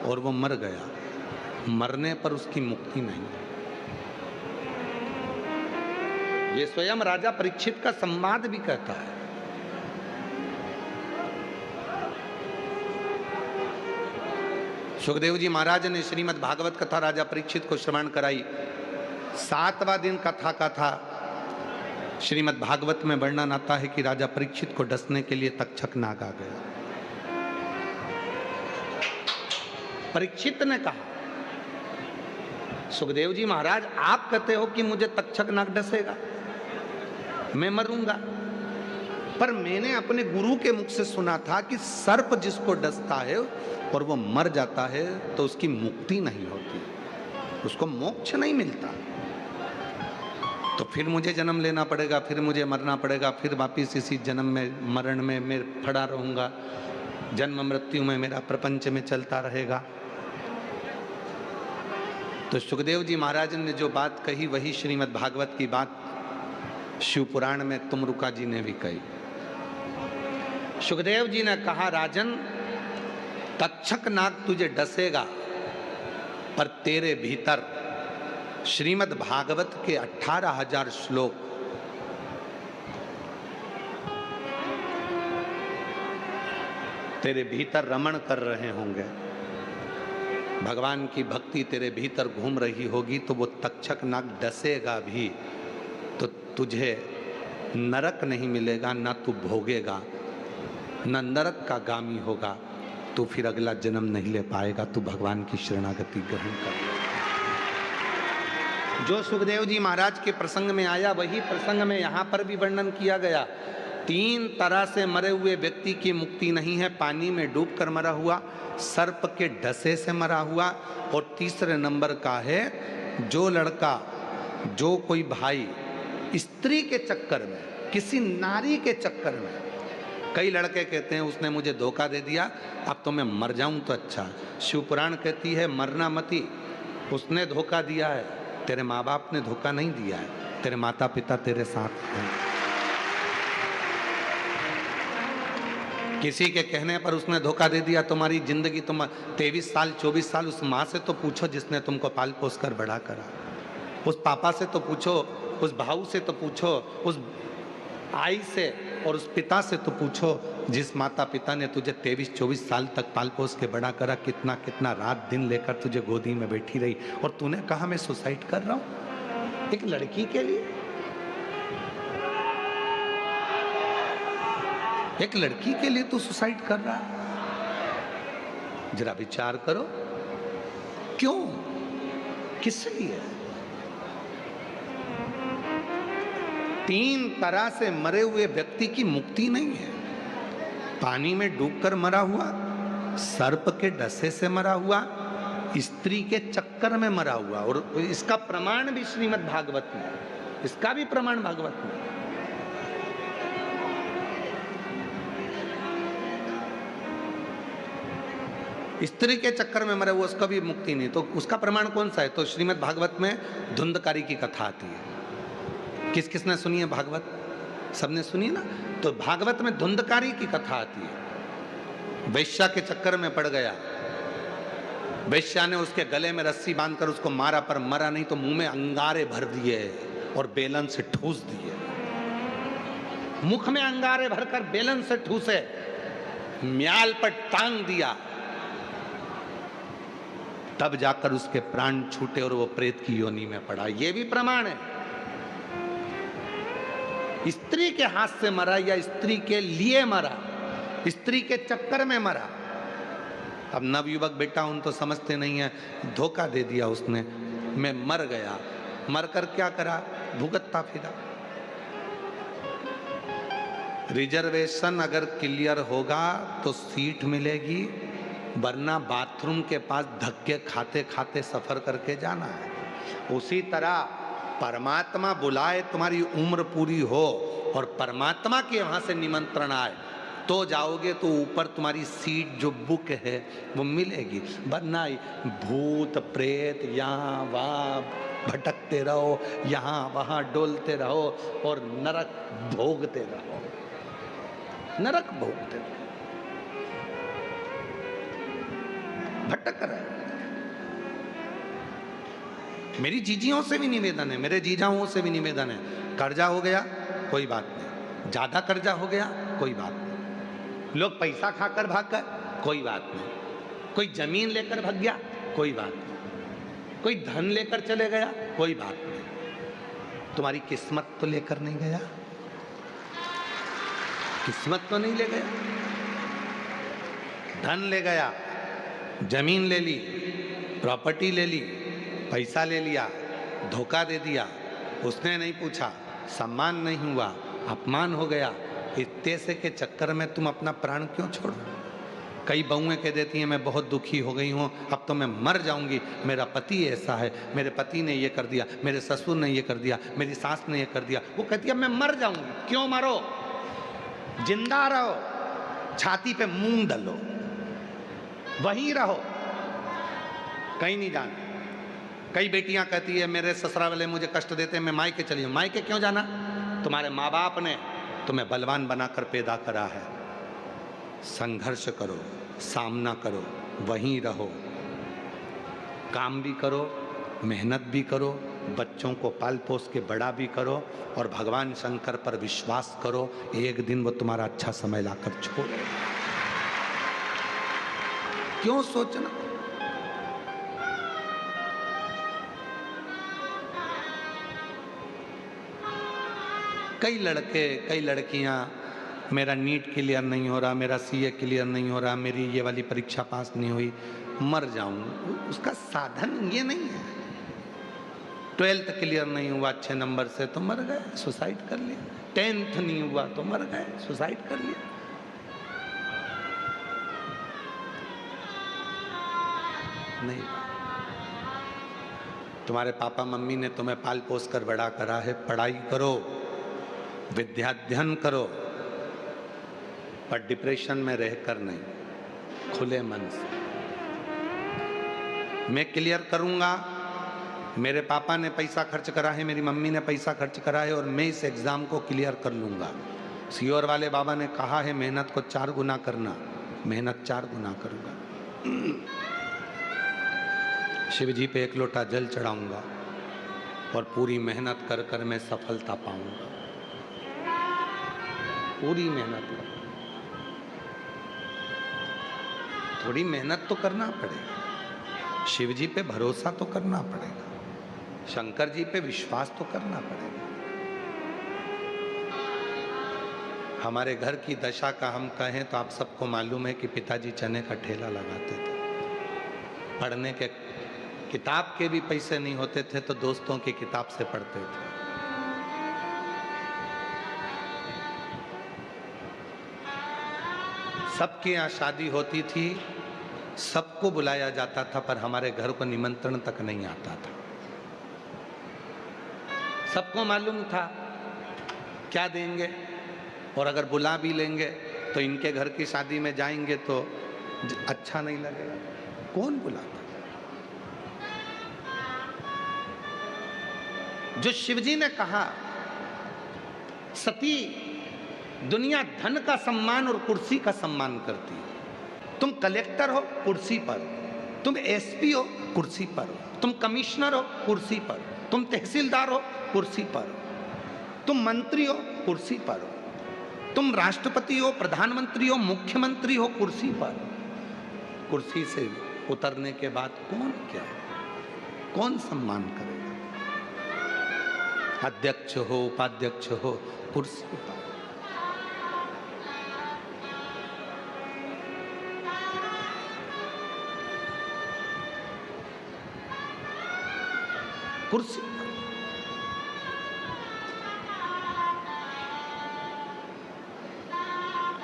और वो मर गया, मरने पर उसकी मुक्ति नहीं। ये स्वयं राजा परीक्षित का संवाद भी कहता है। सुखदेव जी महाराज ने श्रीमद् भागवत कथा राजा परीक्षित को श्रवण कराई। 7वां दिन कथा का था। श्रीमद् भागवत में वर्णन आता है कि राजा परीक्षित को डसने के लिए तक्षक नाग आ गया। परीक्षित ने कहा, सुखदेव जी महाराज आप कहते हो कि मुझे तक्षक नाग डसेगा, मैं मरूंगा, पर मैंने अपने गुरु के मुख से सुना था कि सर्प जिसको डसता है और वो मर जाता है तो उसकी मुक्ति नहीं होती, उसको मोक्ष नहीं मिलता। तो फिर मुझे जन्म लेना पड़ेगा, फिर मुझे मरना पड़ेगा, फिर वापिस इसी जन्म में मरण में मैं पड़ा रहूंगा, जन्म मृत्यु में मेरा प्रपंच में चलता रहेगा। तो सुखदेव जी महाराज ने जो बात कही वही श्रीमद् भागवत की बात शिव पुराण में तुमरुका जी ने भी कही। सुखदेव जी ने कहा, राजन तक्षक नाग तुझे डसेगा, पर तेरे भीतर श्रीमद् भागवत के 18,000 श्लोक तेरे भीतर रमण कर रहे होंगे, भगवान की भक्ति तेरे भीतर घूम रही होगी, तो वो तक्षक नाग डसेगा भी तो तुझे नरक नहीं मिलेगा, ना तू भोगेगा, ना नरक का गामी होगा, तू फिर अगला जन्म नहीं ले पाएगा, तू भगवान की शरणागति ग्रहण कर। जो सुखदेव जी महाराज के प्रसंग में आया वही प्रसंग में यहाँ पर भी वर्णन किया गया। 3 तरह से मरे हुए व्यक्ति की मुक्ति नहीं है, पानी में डूब कर मरा हुआ, सर्प के डसे से मरा हुआ। और तीसरे नंबर का है जो लड़का, जो कोई भाई स्त्री के चक्कर में, किसी नारी के चक्कर में, कई लड़के कहते हैं उसने मुझे धोखा दे दिया, अब तो मैं मर जाऊं तो अच्छा। शिव पुराण कहती है मरना मती, उसने धोखा दिया है, तेरे माँ बाप ने धोखा नहीं दिया है, तेरे माता पिता तेरे साथ हैं। किसी के कहने पर उसने धोखा दे दिया, तुम्हारी जिंदगी, तुम 23 साल 24 साल, उस माँ से तो पूछो जिसने तुमको पाल पोस कर बड़ा करा, उस पापा से तो पूछो, उस भाऊ से तो पूछो, उस आई से और उस पिता से तो पूछो जिस माता पिता ने तुझे 23-24 साल तक पाल पोस के बड़ा करा, कितना कितना रात दिन लेकर तुझे गोदी में बैठी रही, और तूने कहा मैं सुसाइड कर रहा हूं एक लड़की के लिए। एक लड़की के लिए तू सुसाइड कर रहा है? जरा विचार करो, क्यों, किस लिए? 3 तरह से मरे हुए व्यक्ति की मुक्ति नहीं है। पानी में डूबकर मरा हुआ, सर्प के डसे से मरा हुआ, स्त्री के चक्कर में मरा हुआ। और इसका प्रमाण भी श्रीमद् भागवत में, इसका भी प्रमाण भागवत में। स्त्री के चक्कर में मरा हुआ, उसका भी मुक्ति नहीं, तो उसका प्रमाण कौन सा है? तो श्रीमद् भागवत में धुंधकारी की कथा आती है। किस किसने सुनी है भागवत? सबने सुनी ना। तो भागवत में धुंधकारी की कथा आती है। वैश्या के चक्कर में पड़ गया, वैश्या ने उसके गले में रस्सी बांधकर उसको मारा, पर मरा नहीं, तो मुंह में अंगारे भर दिए और बेलन से ठूस दिए। मुख में अंगारे भरकर बेलन से ठूसे, म्याल पर टांग दिया, तब जाकर उसके प्राण छूटे और वो प्रेत की योनि में पड़ा। ये भी प्रमाण है। स्त्री के हाथ से मरा या स्त्री के लिए मरा, स्त्री के चक्कर में मरा। अब नवयुवक बेटा उन तो समझते नहीं है, धोखा दे दिया उसने, मैं मर गया। मरकर क्या करा? भुगतता फिरा। रिजर्वेशन अगर क्लियर होगा तो सीट मिलेगी, वरना बाथरूम के पास धक्के खाते खाते सफर करके जाना है। उसी तरह परमात्मा बुलाए, तुम्हारी उम्र पूरी हो और परमात्मा के वहां से निमंत्रण आए तो जाओगे, तो ऊपर तुम्हारी सीट जो बुक है वो मिलेगी। वरना भूत प्रेत यहाँ वहाँ भटकते रहो, यहाँ वहाँ डोलते रहो और नरक भोगते रहो, नरक भोगते रहो, भटक रहे। मेरी जीजियों से भी निवेदन है, मेरे जीजाओं से भी निवेदन है, कर्जा हो गया कोई बात नहीं, ज्यादा कर्जा हो गया कोई बात नहीं, लोग पैसा खाकर भाग गए कोई बात नहीं, कोई जमीन लेकर भाग गया कोई बात नहीं, कोई धन लेकर चले गया कोई बात नहीं, तुम्हारी किस्मत तो लेकर नहीं गया, किस्मत तो नहीं ले गया। धन ले गया, जमीन ले ली, प्रॉपर्टी ले ली, पैसा ले लिया, धोखा दे दिया, उसने नहीं पूछा, सम्मान नहीं हुआ, अपमान हो गया। इतने से के चक्कर में तुम अपना प्राण क्यों छोड़ो? कई बहुएं कह देती हैं मैं बहुत दुखी हो गई हूँ, अब तो मैं मर जाऊंगी, मेरा पति ऐसा है, मेरे पति ने ये कर दिया, मेरे ससुर ने ये कर दिया, मेरी सास ने ये कर दिया। वो कहती है मैं मर जाऊंगी। क्यों मरो? जिंदा रहो, छाती पे मूंग डालो, वहीं रहो, कहीं नहीं जाना। कई बेटियां कहती है मेरे ससुराल वाले मुझे कष्ट देते हैं, मैं मायके चली हूं। मायके क्यों जाना? तुम्हारे माँ बाप ने तुम्हें बलवान बनाकर पैदा करा है। संघर्ष करो, सामना करो, वहीं रहो, काम भी करो, मेहनत भी करो, बच्चों को पाल पोस के बड़ा भी करो और भगवान शंकर पर विश्वास करो, एक दिन वो तुम्हारा अच्छा समय लाकर छोड़े। क्यों सोचना? कई लड़के, कई लड़कियां, मेरा नीट क्लियर नहीं हो रहा, मेरा सीए क्लियर नहीं हो रहा, मेरी ये वाली परीक्षा पास नहीं हुई, मर जाऊं। उसका साधन ये नहीं है। 12th क्लियर नहीं हुआ अच्छे नंबर से तो मर गए, सुसाइड कर लिया। 10th नहीं हुआ तो मर गए, सुसाइड कर लिया। नहीं। तुम्हारे पापा मम्मी ने तुम्हें पाल पोस कर बड़ा करा है, पढ़ाई करो, विद्याध्ययन करो, पर डिप्रेशन में रहकर नहीं, खुले मन से। मैं क्लियर करूंगा, मेरे पापा ने पैसा खर्च करा है, मेरी मम्मी ने पैसा खर्च करा है और मैं इस एग्जाम को क्लियर कर लूंगा। सीओर वाले बाबा ने कहा है मेहनत को 4 गुना करना, मेहनत 4 गुना करूंगा। शिव जी पे 1 लोटा जल चढ़ाऊंगा और पूरी मेहनत कर कर मैं सफलता पाऊंगा। पूरी मेहनत कर, थोड़ी मेहनत तो करना पड़ेगा, शिव जी पे भरोसा तो करना पड़ेगा, शंकर जी पे विश्वास तो करना पड़ेगा। हमारे घर की दशा का हम कहें तो आप सबको मालूम है कि पिताजी चने का ठेला लगाते थे। पढ़ने के किताब के भी पैसे नहीं होते थे तो दोस्तों की किताब से पढ़ते थे। सबके यहाँ शादी होती थी, सबको बुलाया जाता था, पर हमारे घर को निमंत्रण तक नहीं आता था। सबको मालूम था क्या देंगे, और अगर बुला भी लेंगे तो इनके घर की शादी में जाएंगे तो अच्छा नहीं लगेगा। कौन बुलाता? जो शिवजी ने कहा, सती दुनिया धन का सम्मान और कुर्सी का सम्मान करती है। तुम कलेक्टर हो कुर्सी पर, तुम एसपी हो कुर्सी पर, तुम कमिश्नर हो कुर्सी पर, तुम तहसीलदार हो कुर्सी पर, तुम मंत्री हो कुर्सी पर, तुम राष्ट्रपति हो, प्रधानमंत्री हो, मुख्यमंत्री हो कुर्सी पर। कुर्सी से उतरने के बाद कौन क्या, कौन सम्मान करेगा? अध्यक्ष हो, उपाध्यक्ष हो, कुर्सी पर। कुर्सी पर।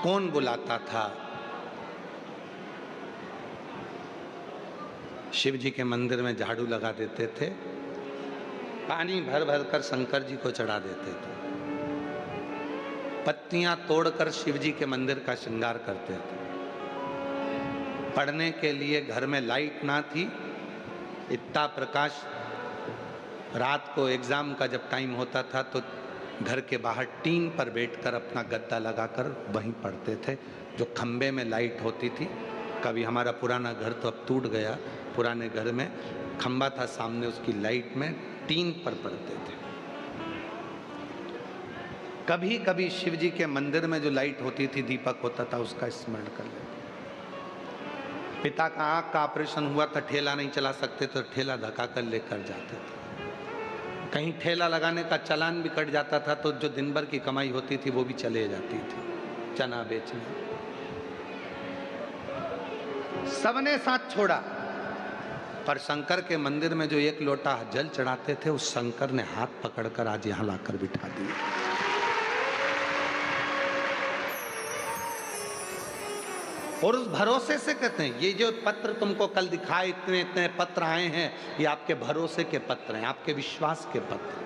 कौन बुलाता था? शिव जी के मंदिर में झाड़ू लगा देते थे, पानी भर भर कर शंकर जी को चढ़ा देते थे, पत्तियां तोड़कर शिव जी के मंदिर का श्रृंगार करते थे। पढ़ने के लिए घर में लाइट ना थी, इतना प्रकाश, रात को एग्जाम का जब टाइम होता था तो घर के बाहर टीन पर बैठकर अपना गद्दा लगाकर वहीं पढ़ते थे। जो खंबे में लाइट होती थी, कभी हमारा पुराना घर तो अब टूट गया, पुराने घर में खंबा था सामने, उसकी लाइट में टीन पर पढ़ते थे। कभी कभी शिव जी के मंदिर में जो लाइट होती थी, दीपक होता था, उसका स्मरण कर लेते। पिता का आँख का ऑपरेशन हुआ था, ठेला नहीं चला सकते तो ठेला धक्का कर लेकर जाते थे। कहीं ठेला लगाने का चालान भी कट जाता था तो जो दिन भर की कमाई होती थी वो भी चले जाती थी चना बेचने। सबने साथ छोड़ा, पर शंकर के मंदिर में जो 1 लोटा जल चढ़ाते थे, उस शंकर ने हाथ पकड़कर आज यहां लाकर बिठा दिया। और उस भरोसे से कहते हैं, ये जो पत्र तुमको कल दिखाए, इतने इतने पत्र आए हैं, ये आपके भरोसे के पत्र हैं, आपके विश्वास के पत्र।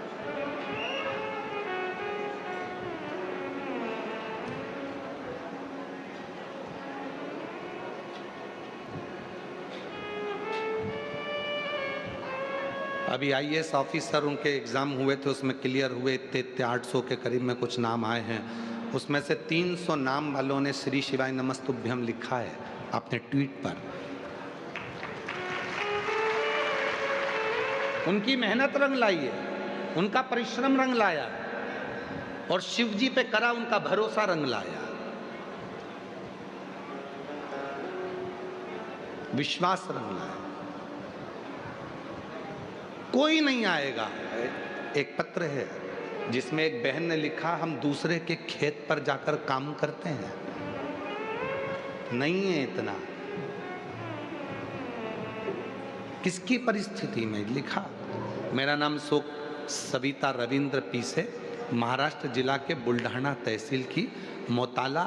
अभी आईएएस ऑफिसर उनके एग्जाम हुए थे, उसमें क्लियर हुए, इतने 800 के करीब में कुछ नाम आए हैं। उसमें से 300 नाम वालों ने श्री शिवाय नमस्तुभ्यम लिखा है अपने ट्वीट पर। उनकी मेहनत रंग लाई है, उनका परिश्रम रंग लाया, और शिव जी पे करा उनका भरोसा रंग लाया, विश्वास रंग लाया। कोई नहीं आएगा। एक पत्र है जिसमें एक बहन ने लिखा, हम दूसरे के खेत पर जाकर काम करते हैं, नहीं है इतना। किसकी परिस्थिति में लिखा? मेरा नाम सविता रविंद्र पीसे, महाराष्ट्र जिला के बुल्ढाना तहसील की मोताला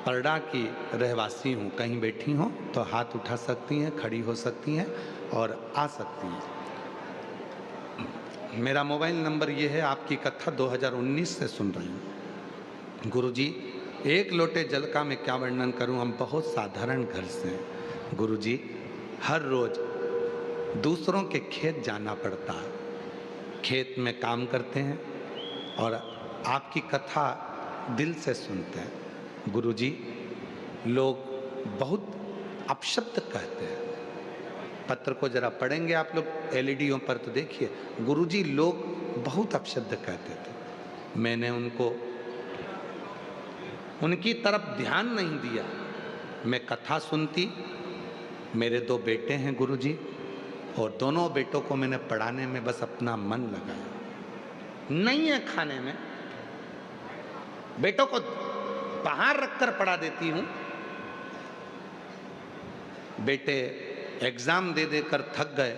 परडा की रहवासी हूँ। कहीं बैठी हों तो हाथ उठा सकती हैं, खड़ी हो सकती हैं और आ सकती हैं। मेरा मोबाइल नंबर ये है। आपकी कथा 2019 से सुन रही हूँ। गुरुजी, एक लोटे जल का मैं क्या वर्णन करूं, हम बहुत साधारण घर से हैं। गुरुजी, हर रोज दूसरों के खेत जाना पड़ता है, खेत में काम करते हैं और आपकी कथा दिल से सुनते हैं। गुरुजी, लोग बहुत अपशब्द कहते हैं। पत्र को जरा पढ़ेंगे आप लोग एलईडीओं पर तो देखिए, गुरुजी लोग बहुत अपशब्द कहते थे। मैंने उनकी तरफ ध्यान नहीं दिया। मैं कथा सुनती। मेरे 2 बेटे हैं गुरुजी, और दोनों बेटों को मैंने पढ़ाने में बस अपना मन लगाया। नहीं है खाने में, बेटों को बाहर रखकर पढ़ा देती हूँ। बेटे एग्जाम दे देकर थक गए,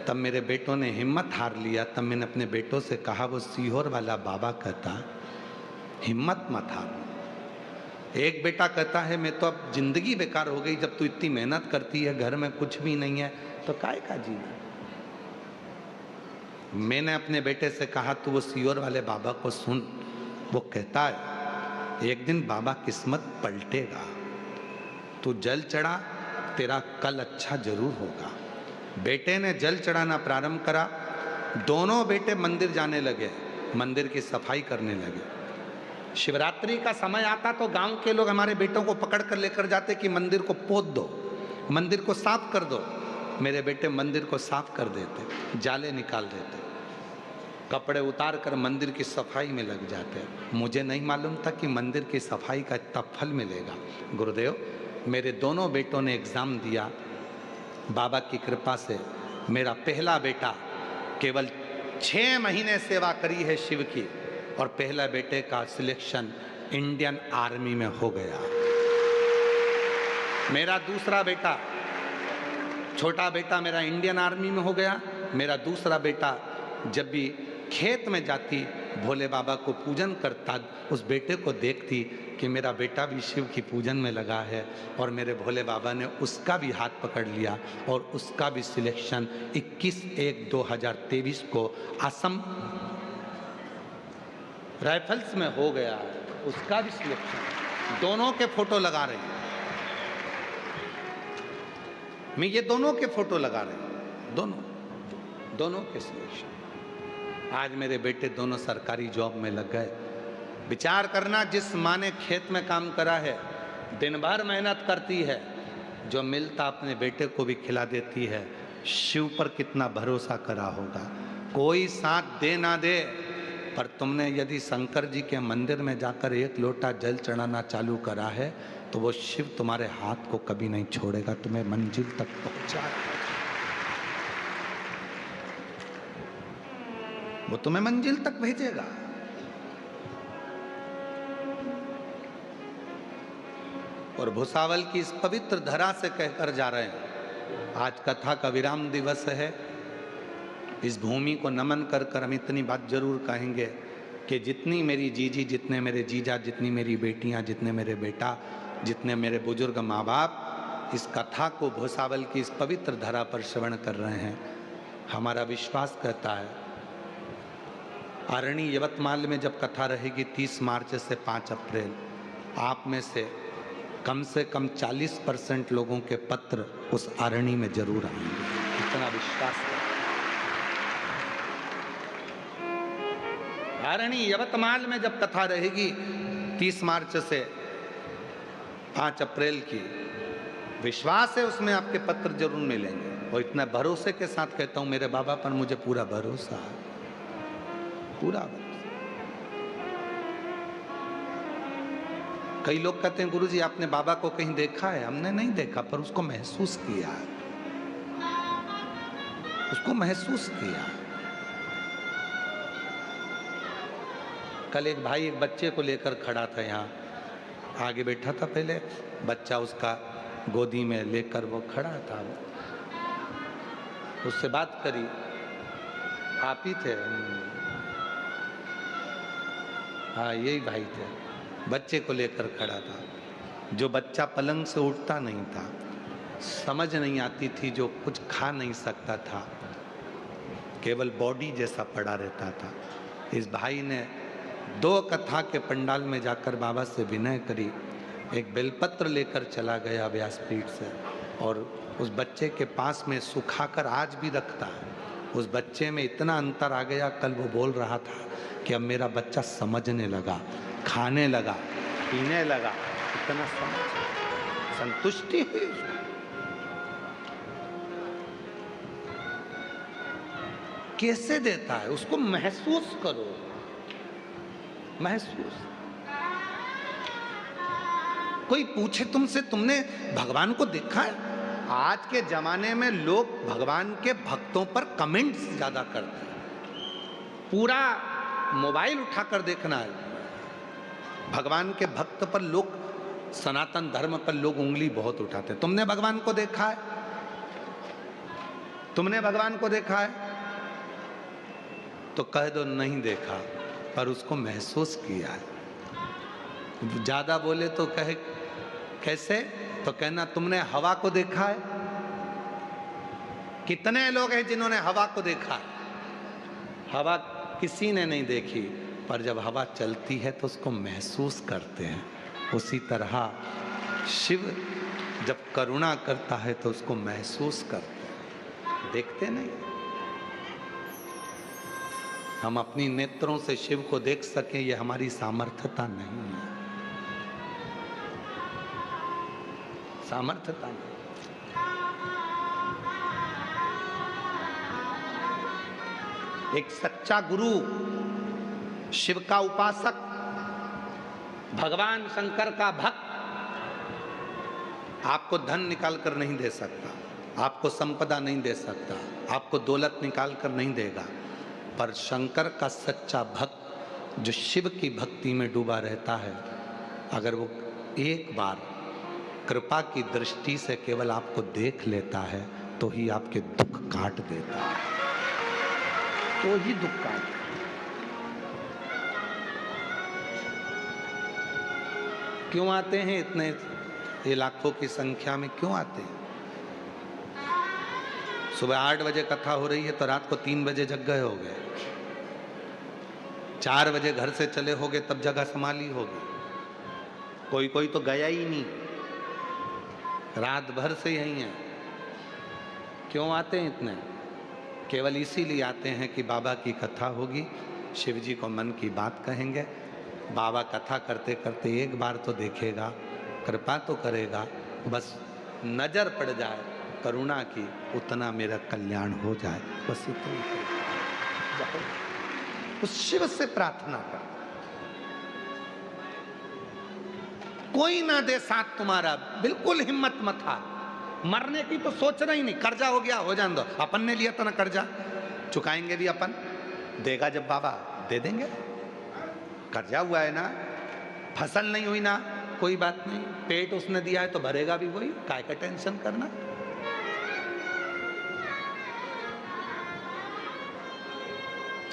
तब मेरे बेटों ने हिम्मत हार लिया। तब मैंने अपने बेटों से कहा, वो सीहोर वाला बाबा कहता हिम्मत मत हार। एक बेटा कहता है, मैं तो अब जिंदगी बेकार हो गई, जब तू इतनी मेहनत करती है, घर में कुछ भी नहीं है तो काय का जीना। मैंने अपने बेटे से कहा, तू वो सीहोर वाले बाबा को सुन। वो कहता है, एक दिन बाबा किस्मत पलटेगा, तू जल चढ़ा, तेरा कल अच्छा जरूर होगा। बेटे ने जल चढ़ाना प्रारंभ करा। दोनों बेटे मंदिर जाने लगे, मंदिर की सफाई करने लगे। शिवरात्रि का समय आता तो गांव के लोग हमारे बेटों को पकड़ कर लेकर जाते कि मंदिर को पोत दो, मंदिर को साफ कर दो। मेरे बेटे मंदिर को साफ कर देते, जाले निकाल देते, कपड़े उतार कर मंदिर की सफाई में लग जाते। मुझे नहीं मालूम था कि मंदिर की सफाई का इतना फल मिलेगा। गुरुदेव, मेरे दोनों बेटों ने एग्ज़ाम दिया। बाबा की कृपा से मेरा पहला बेटा केवल 6 महीने सेवा करी है शिव की, और पहला बेटे का सिलेक्शन इंडियन आर्मी में हो गया। मेरा दूसरा बेटा, छोटा बेटा मेरा इंडियन आर्मी में हो गया। मेरा दूसरा बेटा जब भी खेत में जाती, भोले बाबा को पूजन करता, उस बेटे को देखती कि मेरा बेटा भी शिव की पूजन में लगा है, और मेरे भोले बाबा ने उसका भी हाथ पकड़ लिया और उसका भी सिलेक्शन 21/1/2023 को असम राइफल्स में हो गया। उसका भी सिलेक्शन, दोनों के फोटो लगा रहे हैं। मैं ये दोनों के फोटो लगा रहे हैं, दोनों के सिलेक्शन। आज मेरे बेटे दोनों सरकारी जॉब में लग गए। विचार करना, जिस माँ ने खेत में काम करा है, दिन भर मेहनत करती है, जो मिलता अपने बेटे को भी खिला देती है, शिव पर कितना भरोसा करा होगा। कोई साथ दे ना दे, पर तुमने यदि शंकर जी के मंदिर में जाकर 1 लोटा जल चढ़ाना चालू करा है, तो वो शिव तुम्हारे हाथ को कभी नहीं छोड़ेगा, तुम्हें मंजिल तक पहुंचाएगा। वो तुम्हें मंजिल तक भेजेगा। और भुसावल की इस पवित्र धरा से कहकर जा रहे हैं, आज कथा का विराम दिवस है। इस भूमि को नमन कर कर हम इतनी बात जरूर कहेंगे कि जितनी मेरी जीजी, जितने मेरे जीजा, जितनी मेरी बेटियां, जितने मेरे बेटा, जितने मेरे बुजुर्ग माँ बाप इस कथा को भुसावल की इस पवित्र धरा पर श्रवण कर रहे हैं, हमारा विश्वास कहता है, आरणी यवतमाल में जब कथा रहेगी 30 मार्च से 5 अप्रैल, आप में से कम 40% लोगों के पत्र उस आरणी में जरूर आएंगे। इतना विश्वास है। आरणी यवतमाल में जब कथा रहेगी 30 मार्च से 5 अप्रैल की, विश्वास है उसमें आपके पत्र जरूर मिलेंगे। और इतना भरोसे के साथ कहता हूं, मेरे बाबा पर मुझे पूरा भरोसा है, पूरा भरोसा। कई लोग कहते हैं, गुरुजी आपने बाबा को कहीं देखा है? हमने नहीं देखा, पर उसको महसूस किया है, उसको महसूस किया। कल एक भाई एक बच्चे को लेकर खड़ा था, यहाँ आगे बैठा था, पहले बच्चा उसका गोदी में लेकर वो खड़ा था, उससे बात करी, आप ही थे? हाँ यही भाई थे, बच्चे को लेकर खड़ा था। जो बच्चा पलंग से उठता नहीं था, समझ नहीं आती थी, जो कुछ खा नहीं सकता था, केवल बॉडी जैसा पड़ा रहता था, इस भाई ने 2 कथा के पंडाल में जाकर बाबा से विनय करी, एक बेलपत्र लेकर चला गया व्यासपीठ से, और उस बच्चे के पास में सुखाकर आज भी रखता है। उस बच्चे में इतना अंतर आ गया, कल वो बोल रहा था कि अब मेरा बच्चा समझने लगा, खाने लगा, पीने लगा, इतना समझ, संतुष्टि हुई उसको। कैसे देता है उसको महसूस करो, महसूस। कोई पूछे तुमसे, तुमने भगवान को देखा है? आज के जमाने में लोग भगवान के भक्तों पर कमेंट्स ज्यादा करते हैं, पूरा मोबाइल उठाकर देखना है। भगवान के भक्त पर लोग, सनातन धर्म पर लोग उंगली बहुत उठाते हैं। तुमने भगवान को देखा है? तुमने भगवान को देखा है? तो कह दो नहीं देखा, पर उसको महसूस किया है। ज्यादा बोले तो कहे कैसे, तो कहना तुमने हवा को देखा है? कितने लोग हैं जिन्होंने हवा को देखा है? हवा किसी ने नहीं देखी, पर जब हवा चलती है तो उसको महसूस करते हैं। उसी तरह शिव जब करुणा करता है तो उसको महसूस करते हैं, देखते नहीं। हम अपनी नेत्रों से शिव को देख सकें, यह हमारी सामर्थ्यता नहीं है, सामर्थ्यता नहीं। एक सच्चा गुरु, शिव का उपासक, भगवान शंकर का भक्त आपको धन निकाल कर नहीं दे सकता, आपको संपदा नहीं दे सकता, आपको दौलत निकाल कर नहीं देगा, पर शंकर का सच्चा भक्त जो शिव की भक्ति में डूबा रहता है, अगर वो एक बार कृपा की दृष्टि से केवल आपको देख लेता है तो ही आपके दुख काट देता है, तो ही दुख काट। क्यों आते हैं इतने, ये लाखों की संख्या में क्यों आते हैं? सुबह 8 बजे कथा हो रही है तो रात को 3 बजे जग गए होगे, 4 बजे घर से चले होगे तब जगह संभाली होगी, कोई कोई तो गया ही नहीं, रात भर से यही है। क्यों आते हैं इतने? केवल इसीलिए आते हैं कि बाबा की कथा होगी, शिव जी को मन की बात कहेंगे, बाबा कथा करते करते एक बार तो देखेगा, कृपा तो करेगा, बस नजर पड़ जाए करुणा की, उतना मेरा कल्याण हो जाए, बस इतना उस शिव से प्रार्थना कर। कोई ना दे साथ तुम्हारा, बिल्कुल हिम्मत मत हार, मरने की तो सोचना ही नहीं। कर्जा हो गया, हो जाने दो, अपन ने लिया था ना कर्जा, चुकाएंगे भी अपन, देगा जब बाबा दे देंगे। कर्जा हुआ है ना, फसल नहीं हुई ना, कोई बात नहीं, पेट उसने दिया है तो भरेगा भी वही, काय का टेंशन करना।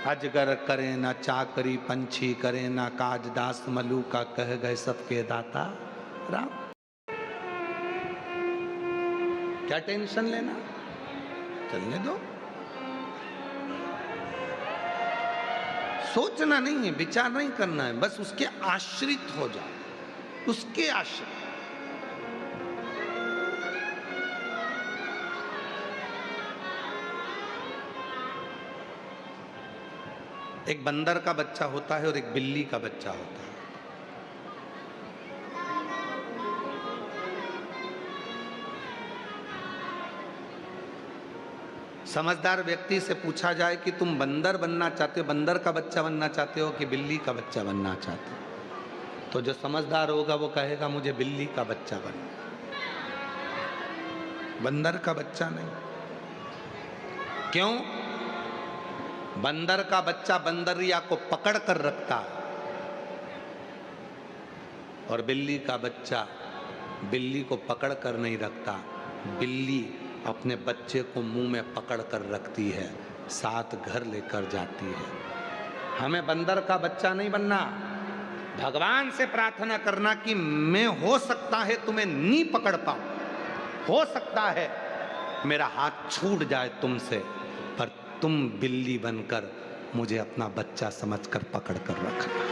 अजगर करे ना चाकरी, पंछी करे ना काज, दास मलू का कह गए सबके दाता राम। क्या टेंशन लेना, चलने दो। सोचना नहीं है, विचार नहीं करना है, बस उसके आश्रित हो जाओ, उसके आश्रित। एक बंदर का बच्चा होता है और एक बिल्ली का बच्चा होता है। समझदार व्यक्ति से पूछा जाए कि तुम बंदर बनना चाहते हो, बंदर का बच्चा बनना चाहते हो कि बिल्ली का बच्चा बनना चाहते हो, तो जो समझदार होगा वो कहेगा मुझे बिल्ली का बच्चा बनना, बंदर का बच्चा नहीं। क्यों? बंदर का बच्चा बंदरिया को पकड़ कर रखता है और बिल्ली का बच्चा बिल्ली को पकड़ कर नहीं रखता। बिल्ली अपने बच्चे को मुंह में पकड़ कर रखती है, साथ घर लेकर जाती है। हमें बंदर का बच्चा नहीं बनना, भगवान से प्रार्थना करना कि मैं हो सकता है तुम्हें नहीं पकड़ पाऊं, हो सकता है मेरा हाथ छूट जाए तुमसे, पर तुम बिल्ली बनकर मुझे अपना बच्चा समझकर पकड़ कर रखना,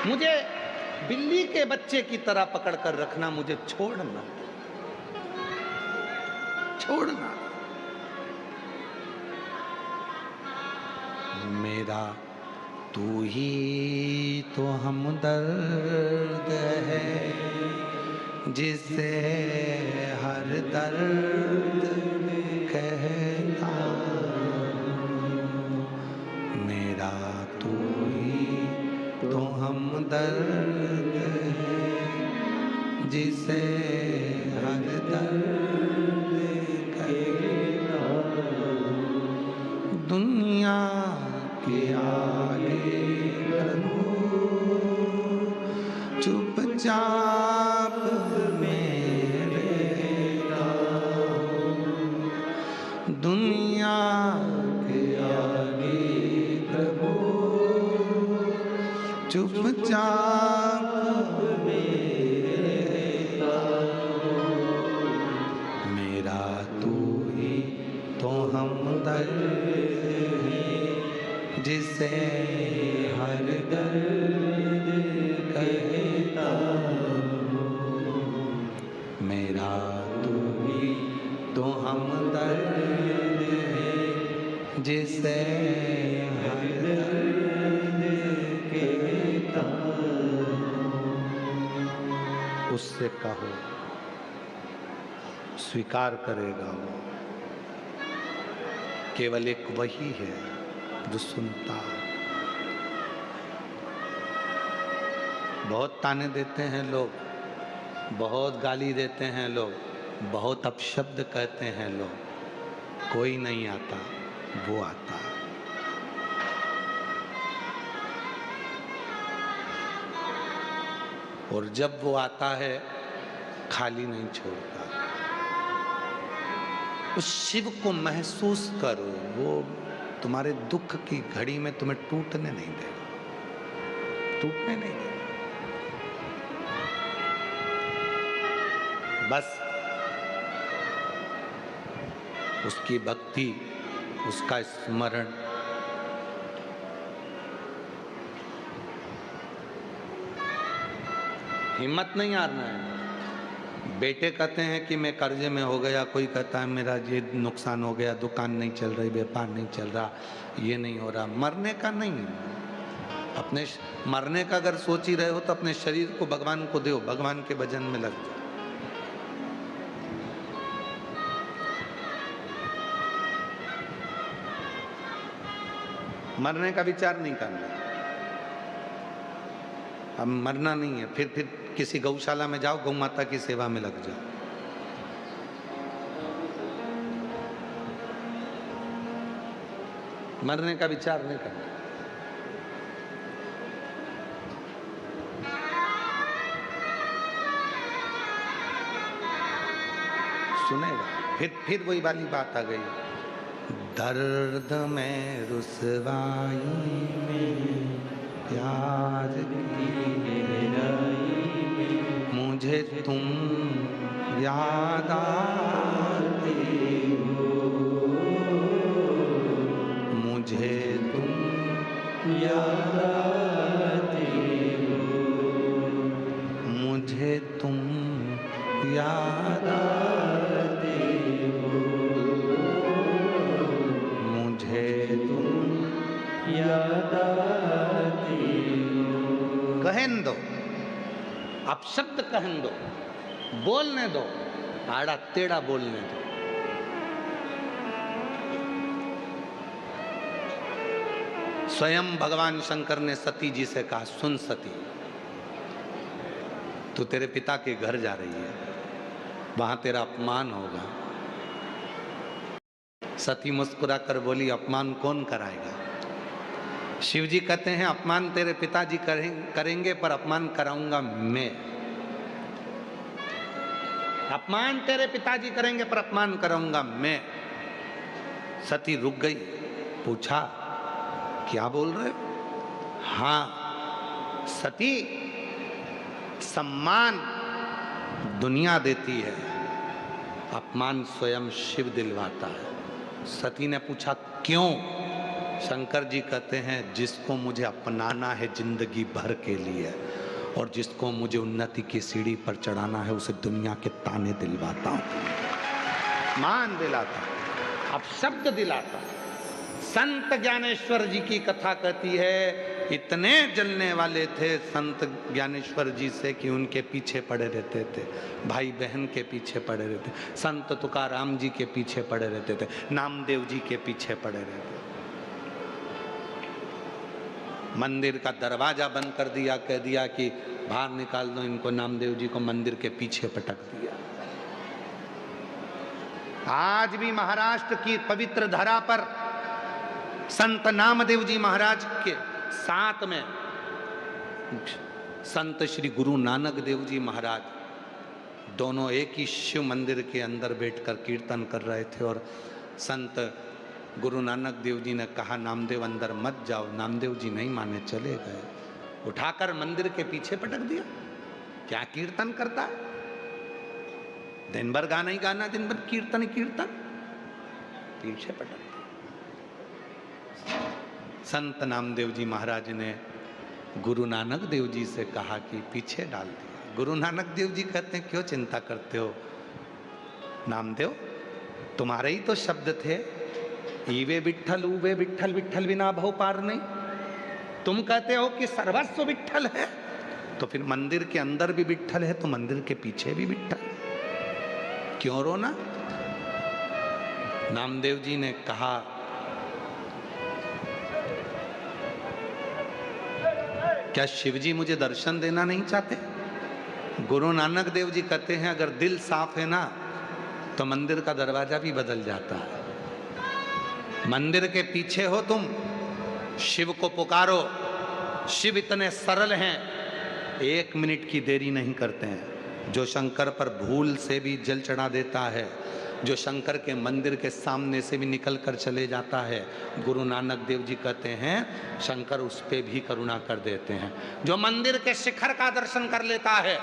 मुझे बिल्ली के बच्चे की तरह पकड़ कर रखना, मुझे छोड़ना छोड़ना। मेरा तू ही तो हमदर्द है, जिसे हर दर्द कहता, मेरा तू ही तो हमदर्द है, जिसे हर दर्द कहता। दुनिया के आगे चुपचाप में रहता हूँ, दुनिया के आगे प्रभु चुपचाप में रहता हूँ। मेरा तू ही तो हमदर्द है, जिसे हर दर्द कहता हूँ। मेरा तू ही तो हमदर्द है, जिसे हर दर्द कहता हूँ। उससे कहो, स्वीकार करेगा वो। केवल एक वही है जो सुनता। बहुत ताने देते हैं लोग, बहुत गाली देते हैं लोग, बहुत अपशब्द कहते हैं लोग, कोई नहीं आता, वो आता है। और जब वो आता है खाली नहीं छोड़ता। उस शिव को महसूस करो, वो तुम्हारे दुख की घड़ी में तुम्हें टूटने नहीं देगा, टूटने नहीं देगा। बस उसकी भक्ति, उसका स्मरण, हिम्मत नहीं हारना है। बेटे कहते हैं कि मैं कर्जे में हो गया, कोई कहता है मेरा ये नुकसान हो गया, दुकान नहीं चल रही, व्यापार नहीं चल रहा, ये नहीं हो रहा। मरने का नहीं, अपने मरने का अगर सोच ही रहे हो तो अपने शरीर को भगवान को दो, भगवान के भजन में लग जाओ। मरने का विचार नहीं करना। अब मरना नहीं है, फिर किसी गौशाला में जाओ, गौ माता की सेवा में लग जाओ। मरने का विचार नहीं करना। सुनेगा, फिर वही वाली बात आ गई। दर्द में रुसवाई में प्यार की गहराई में मुझे तुम याद आते हो, मुझे तुम याद आते हो, मुझे तुम याद आते हो, मुझे तुम याद आते हो। कहन दो, आप शब्द कहन दो, बोलने दो, आड़ा टेढ़ा बोलने दो। स्वयं भगवान शंकर ने सती जी से कहा, सुन सती, तू तेरे पिता के घर जा रही है, वहां तेरा अपमान होगा। सती मुस्कुरा कर बोली, अपमान कौन कराएगा? शिव जी कहते हैं, अपमान तेरे पिताजी करेंगे, पर अपमान कराऊंगा मैं। अपमान तेरे पिताजी करेंगे, पर अपमान कराऊंगा मैं। सती रुक गई, पूछा, क्या बोल रहे हो? हाँ, सती सम्मान दुनिया देती है, अपमान स्वयं शिव दिलवाता है। सती ने पूछा क्यों? शंकर जी कहते हैं जिसको मुझे अपनाना है जिंदगी भर के लिए और जिसको मुझे उन्नति की सीढ़ी पर चढ़ाना है उसे दुनिया के ताने दिलवाता हूं, मान दिलाता, अब शब्द दिलाता। संत ज्ञानेश्वर जी की कथा कहती है इतने जलने वाले थे संत ज्ञानेश्वर जी से कि उनके पीछे पड़े रहते थे, भाई बहन के पीछे पड़े रहते, संत तुकाराम जी के पीछे पड़े रहते थे, नामदेव जी के पीछे पड़े रहते। मंदिर का दरवाजा बंद कर दिया, कह दिया कि बाहर निकाल दो इनको, नामदेव जी को मंदिर के पीछे पटक दिया। आज भी महाराष्ट्र की पवित्र धरा पर संत नामदेव जी महाराज के साथ में संत श्री गुरु नानक देव जी महाराज दोनों एक ही शिव मंदिर के अंदर बैठकर कीर्तन कर रहे थे और संत गुरु नानक देव जी ने कहा नामदेव अंदर मत जाओ। नामदेव जी नहीं माने, चले गए, उठाकर मंदिर के पीछे पटक दिया। क्या कीर्तन करता है? दिन भर गाना ही गाना, दिन भर कीर्तन ही कीर्तन, पीछे पटक दिया। संत नामदेव जी महाराज ने गुरु नानक देव जी से कहा कि पीछे डाल दिया। गुरु नानक देव जी कहते हैं क्यों चिंता करते हो नामदेव, तुम्हारे ही तो शब्द थे, ईवे विठ्ठल उवे विठ्ठल, विठ्ठल बिना भव पार नहीं। तुम कहते हो कि सर्वस्व विठ्ठल है, तो फिर मंदिर के अंदर भी विठ्ठल है तो मंदिर के पीछे भी विठ्ठल, क्यों रोना? नामदेव जी ने कहा क्या शिवजी मुझे दर्शन देना नहीं चाहते? गुरु नानक देव जी कहते हैं अगर दिल साफ है ना तो मंदिर का दरवाजा भी बदल जाता है। मंदिर के पीछे हो तुम, शिव को पुकारो, शिव इतने सरल हैं, 1 मिनट की देरी नहीं करते हैं। जो शंकर पर भूल से भी जल चढ़ा देता है, जो शंकर के मंदिर के सामने से भी निकल कर चले जाता है, गुरु नानक देव जी कहते हैं शंकर उस पे भी करुणा कर देते हैं। जो मंदिर के शिखर का दर्शन कर लेता है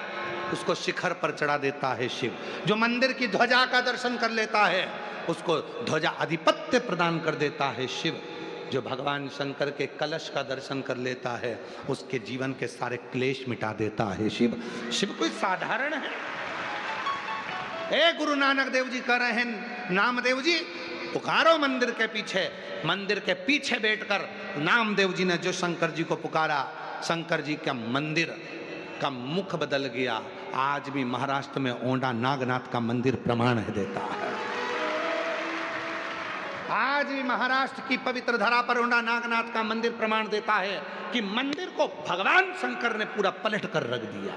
उसको शिखर पर चढ़ा देता है शिव। जो मंदिर की ध्वजा का दर्शन कर लेता है उसको ध्वजा आधिपत्य प्रदान कर देता है शिव। जो भगवान शंकर के कलश का दर्शन कर लेता है उसके जीवन के सारे क्लेश मिटा देता है शिव। शिव कोई साधारण है? गुरु नानक देव जी कह रहे हैं नामदेव जी पुकारो मंदिर के पीछे। मंदिर के पीछे बैठकर नामदेव जी ने जो शंकर जी को पुकारा, शंकर जी का मंदिर का मुख बदल गया। आज भी महाराष्ट्र में ओंडा नागनाथ का मंदिर प्रमाण है देता है। आज भी महाराष्ट्र की पवित्र धरा पर ओंडा नागनाथ का मंदिर प्रमाण देता है कि मंदिर को भगवान शंकर ने पूरा पलट कर रख दिया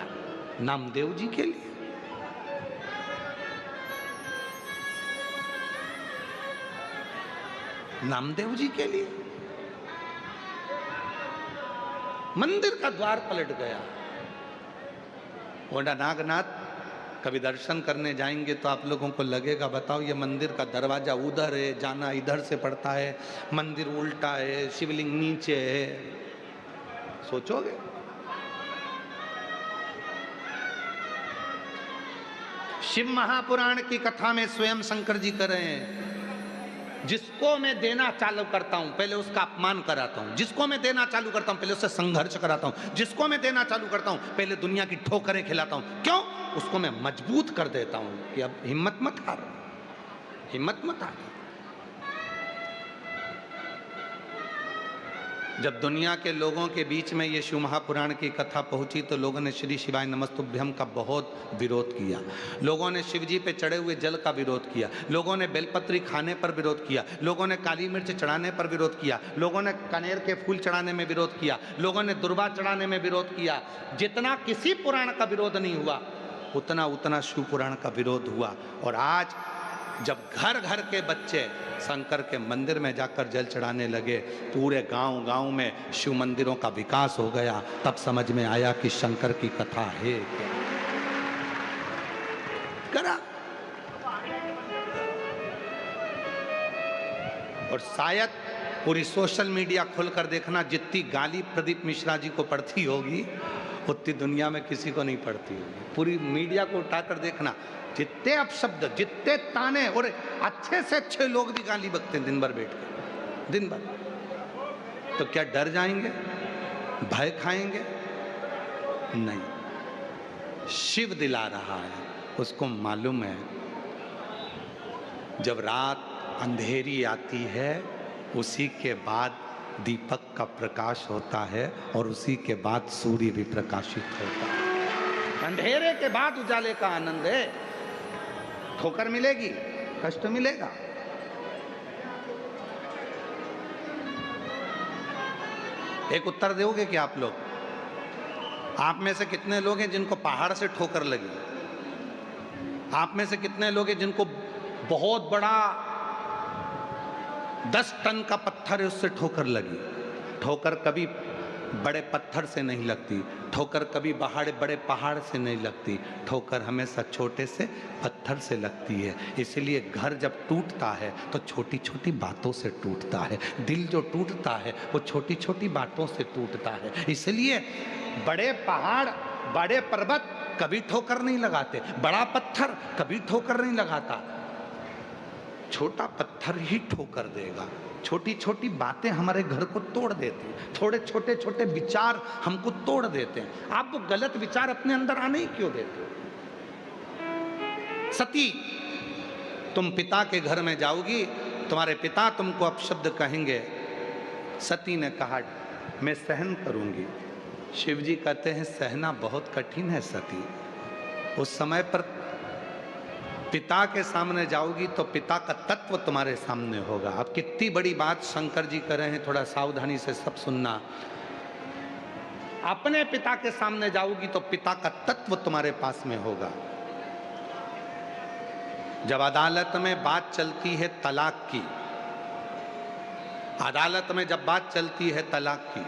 नामदेव जी के लिए। नामदेव जी के लिए मंदिर का द्वार पलट गया। ओंडा नागनाथ कभी दर्शन करने जाएंगे तो आप लोगों को लगेगा बताओ ये मंदिर का दरवाजा उधर है, जाना इधर से पड़ता है, मंदिर उल्टा है, शिवलिंग नीचे है, सोचोगे? शिव महापुराण की कथा में स्वयं शंकर जी कर रहे हैं जिसको मैं देना चालू करता हूं पहले उसका अपमान कराता हूं, जिसको मैं देना चालू करता हूं पहले उससे संघर्ष कराता हूं, जिसको मैं देना चालू करता हूं पहले दुनिया की ठोकरें खिलाता हूं। क्यों? उसको मैं मजबूत कर देता हूं कि अब हिम्मत मत हार, हिम्मत मत हार। जब दुनिया के लोगों के बीच में ये शिव महापुराण की कथा पहुंची तो लोगों ने श्री शिवाय नमस्तुभ्यम का बहुत विरोध किया। लोगों ने शिव जी पे चढ़े हुए जल का विरोध किया, लोगों ने बेलपत्री खाने पर विरोध किया, लोगों ने काली मिर्च चढ़ाने पर विरोध किया, लोगों ने कनेर के फूल चढ़ाने में विरोध किया, लोगों ने दुर्वा चढ़ाने में विरोध किया। जितना किसी पुराण का विरोध नहीं हुआ उतना शिव पुराण का विरोध हुआ। और आज जब घर घर के बच्चे शंकर के मंदिर में जाकर जल चढ़ाने लगे, पूरे गांव में शिव मंदिरों का विकास हो गया, तब समझ में आया कि शंकर की कथा है क्या। करा और शायद पूरी सोशल मीडिया खोलकर देखना, जितनी गाली प्रदीप मिश्रा जी को पड़ती होगी उतनी दुनिया में किसी को नहीं पड़ती होगी। पूरी मीडिया को उठाकर देखना, जितने अपशब्द, जितने ताने, और अच्छे से अच्छे लोग भी गाली बकते हैं दिन भर बैठ कर, दिन भर। तो क्या डर जाएंगे, भय खाएंगे? नहीं, शिव दिला रहा है, उसको मालूम है जब रात अंधेरी आती है उसी के बाद दीपक का प्रकाश होता है और उसी के बाद सूर्य भी प्रकाशित होता है। अंधेरे के बाद उजाले का आनंद है। ठोकर मिलेगी, कष्ट मिलेगा, एक उत्तर दोगे कि आप लोग? आप में से कितने लोग हैं जिनको पहाड़ से ठोकर लगी? आप में से कितने लोग हैं जिनको बहुत बड़ा 10 टन का पत्थर है उससे ठोकर लगी? ठोकर कभी बड़े पत्थर से नहीं लगती, ठोकर कभी बड़े पहाड़ से नहीं लगती, ठोकर हमेशा छोटे से पत्थर से लगती है। इसलिए घर जब टूटता है तो छोटी छोटी बातों से टूटता है। दिल जो टूटता है वो छोटी छोटी बातों से टूटता है। इसलिए बड़े पहाड़, बड़े पर्वत कभी ठोकर नहीं लगाते, बड़ा पत्थर कभी ठोकर नहीं लगाता, छोटा पत्थर ही ठोकर देगा। छोटी छोटी बातें हमारे घर को तोड़ देती हैं, थोड़े छोटे छोटे विचार हमको तोड़ देते हैं। आप वो गलत विचार अपने अंदर आने ही क्यों देते हो? सती, तुम पिता के घर में जाओगी, तुम्हारे पिता तुमको अपशब्द कहेंगे। सती ने कहा मैं सहन करूंगी। शिव जी कहते हैं सहना बहुत कठिन है सती। उस समय पर पिता के सामने जाओगी तो पिता का तत्व तुम्हारे सामने होगा। अब कितनी बड़ी बात शंकर जी कर रहे हैं, थोड़ा सावधानी से सब सुनना। अपने पिता के सामने जाओगी तो पिता का तत्व तुम्हारे पास में होगा। जब अदालत में बात चलती है तलाक की, अदालत में जब बात चलती है तलाक की,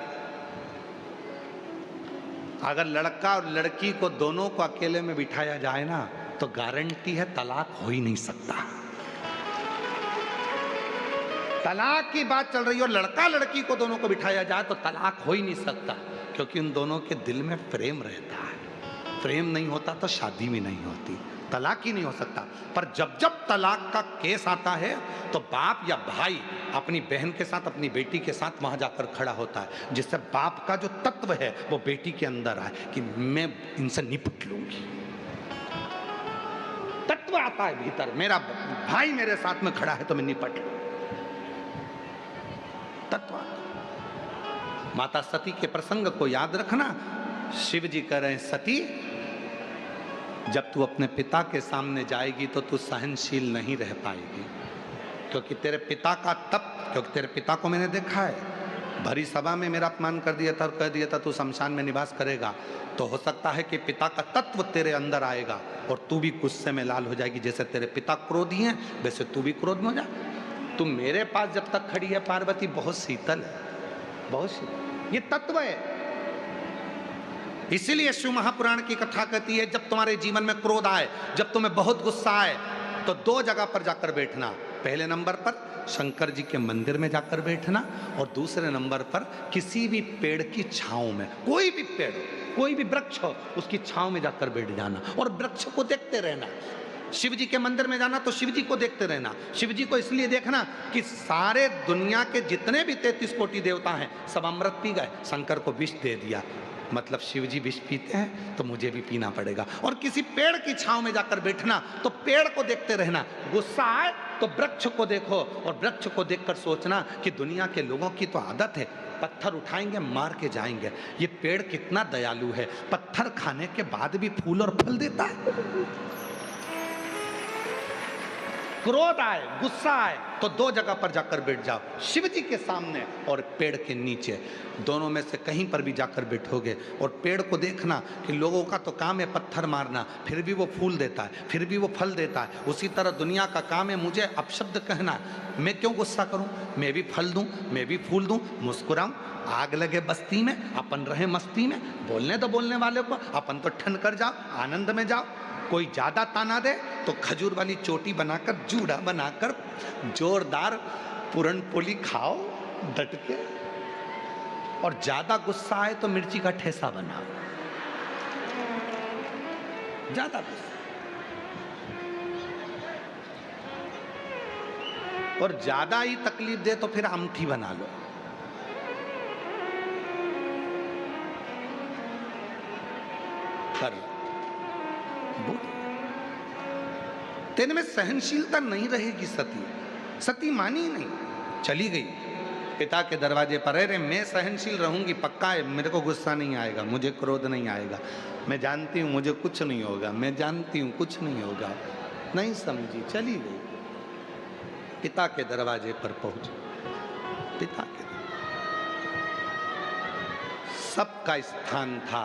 अगर लड़का और लड़की को दोनों को अकेले में बिठाया जाए ना तो गारंटी है तलाक हो ही नहीं सकता। तलाक की बात चल रही है और लड़का लड़की को दोनों को बिठाया जाए तो तलाक हो ही नहीं सकता, क्योंकि उन दोनों के दिल में प्रेम रहता है। प्रेम नहीं होता तो शादी भी नहीं होती, तलाक ही नहीं हो सकता। पर जब जब तलाक का केस आता है तो बाप या भाई अपनी बहन के साथ, अपनी बेटी के साथ वहां जाकर खड़ा होता है, जिससे बाप का जो तत्व है वो बेटी के अंदर आए कि मैं इनसे निपट लूंगी। तत्व आता है भीतर, मेरा भाई मेरे साथ में खड़ा है तो मैं निपट लूं। तत्व आता। माता सती के प्रसंग को याद रखना। शिव जी कह रहे हैं सती, जब तू अपने पिता के सामने जाएगी तो तू सहनशील नहीं रह पाएगी, क्योंकि तेरे पिता का क्योंकि तेरे पिता को मैंने देखा है, भरी सभा में मेरा अपमान कर दिया था और कह दिया था तू शमशान में निवास करेगा। तो हो सकता है कि पिता का तत्व तेरे अंदर आएगा और तू भी गुस्से में लाल हो जाएगी। जैसे तेरे पिता क्रोधी हैं वैसे तू भी क्रोध में हो जा। तू मेरे पास जब तक खड़ी है पार्वती बहुत शीतल है, बहुत शीतल, ये तत्व है। इसीलिए शिव महापुराण की कथा कहती है जब तुम्हारे जीवन में क्रोध आए, जब तुम्हें बहुत गुस्सा आए तो 2 जगह पर जाकर बैठना। पहले नंबर पर शंकर जी के मंदिर में जाकर बैठना और दूसरे नंबर पर किसी भी पेड़ की छांव में, कोई भी पेड़, कोई भी वृक्ष हो उसकी छांव में जाकर बैठ जाना और वृक्ष को देखते रहना। शिव जी के मंदिर में जाना तो शिव जी को देखते रहना। शिव जी को इसलिए देखना कि सारे दुनिया के जितने भी 33 कोटि देवता हैं सब अमृत पी गए, शंकर को विष दे दिया, मतलब शिव जी विष पीते हैं तो मुझे भी पीना पड़ेगा। और किसी पेड़ की छांव में जाकर बैठना तो पेड़ को देखते रहना। गुस्सा आए तो वृक्ष को देखो और वृक्ष को देखकर सोचना कि दुनिया के लोगों की तो आदत है पत्थर उठाएंगे मार के जाएंगे, ये पेड़ कितना दयालु है, पत्थर खाने के बाद भी फूल और फल देता है। क्रोध आए, गुस्सा आए तो 2 जगह पर जाकर बैठ जाओ, शिव जी के सामने और पेड़ के नीचे। दोनों में से कहीं पर भी जाकर बैठोगे और पेड़ को देखना कि लोगों का तो काम है पत्थर मारना, फिर भी वो फूल देता है, फिर भी वो फल देता है। उसी तरह दुनिया का काम है मुझे अपशब्द कहना, मैं क्यों गुस्सा करूं, मैं भी फल दूं, मैं भी फूल दूं, मुस्कुराऊं। आग लगे बस्ती में अपन रहे मस्ती में, बोलने तो बोलने वाले को, अपन तो ठन कर जाओ, आनंद में जाओ। कोई ज्यादा ताना दे तो खजूर वाली चोटी बनाकर, जूड़ा बनाकर जोरदार पूरन पोली खाओ, डट के, और ज्यादा गुस्सा आए तो मिर्ची का ठेसा बनाओ। ज्यादा गुस्सा और ज्यादा ही तकलीफ दे तो फिर अमठी बना लो। पर तेरे में सहनशीलता नहीं रहेगी। सती मानी नहीं, चली गई पिता के दरवाजे पर। अरे मैं सहनशील रहूंगी, पक्का है, मेरे को गुस्सा नहीं आएगा, मुझे क्रोध नहीं आएगा, मैं जानती हूं मुझे कुछ नहीं होगा, मैं जानती हूं कुछ नहीं होगा। नहीं समझी, चली गई। पिता के दरवाजे पर पहुंची। पिता के सबका स्थान था,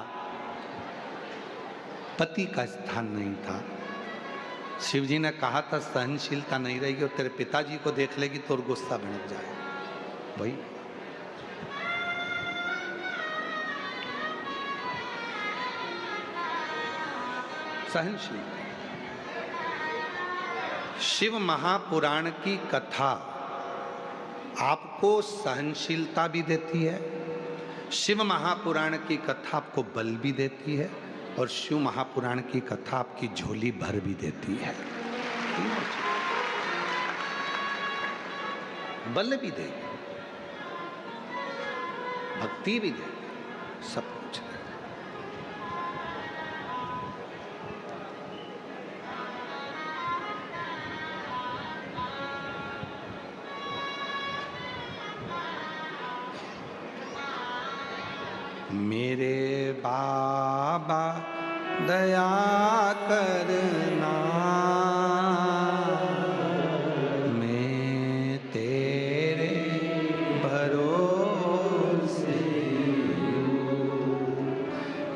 पति का स्थान नहीं था। शिवजी ने कहा था सहनशीलता नहीं रहेगी और तेरे पिताजी को देख लेगी तो और गुस्सा भड़क जाए। भाई सहनशील। शिव महापुराण की कथा आपको सहनशीलता भी देती है, शिव महापुराण की कथा आपको बल भी देती है, और शिव महापुराण की कथा आपकी झोली भर भी देती है। बल भी देगी, भक्ति भी देगी, सब कुछ है। मेरे बाबा दया करना, मैं तेरे भरोसे हूँ।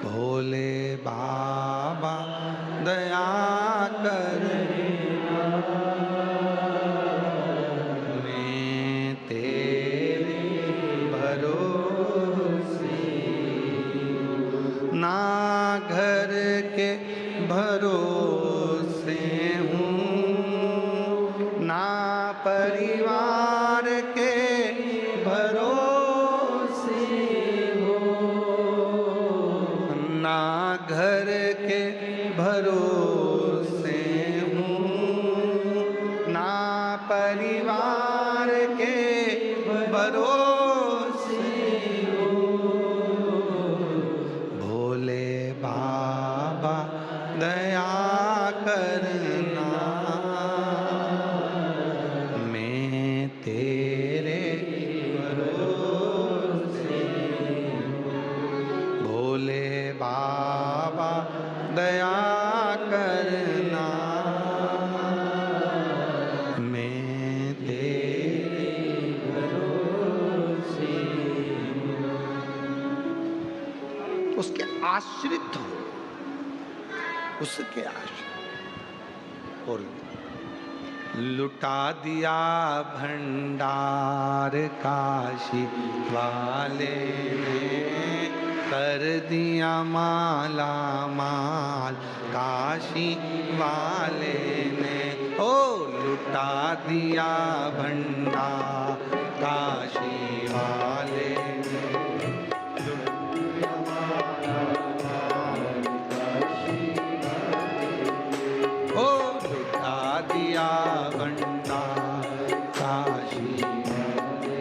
भोले बाबा दया करना, मैं तेरे भरोसे, ना घर के भरोसे हूँ, ना परिवार के भरोसे हूँ, ना घर के भरोसे हूँ, ना परिवार के भरोसे हूँ। भोले बाबा दया करना, मैं तेरे भरोसे हूँ। भोले बाबा दया करना, मैं तेरे भरोसे हूँ। उसके आश्रित हो, उसके आश्रित। और लुटा दिया भंडार काशी वाले ने, कर दिया माला माल काशी वाले ने। ओ लुटा दिया भंडार काशी वाले ने, दिया भंडार काशी वाले,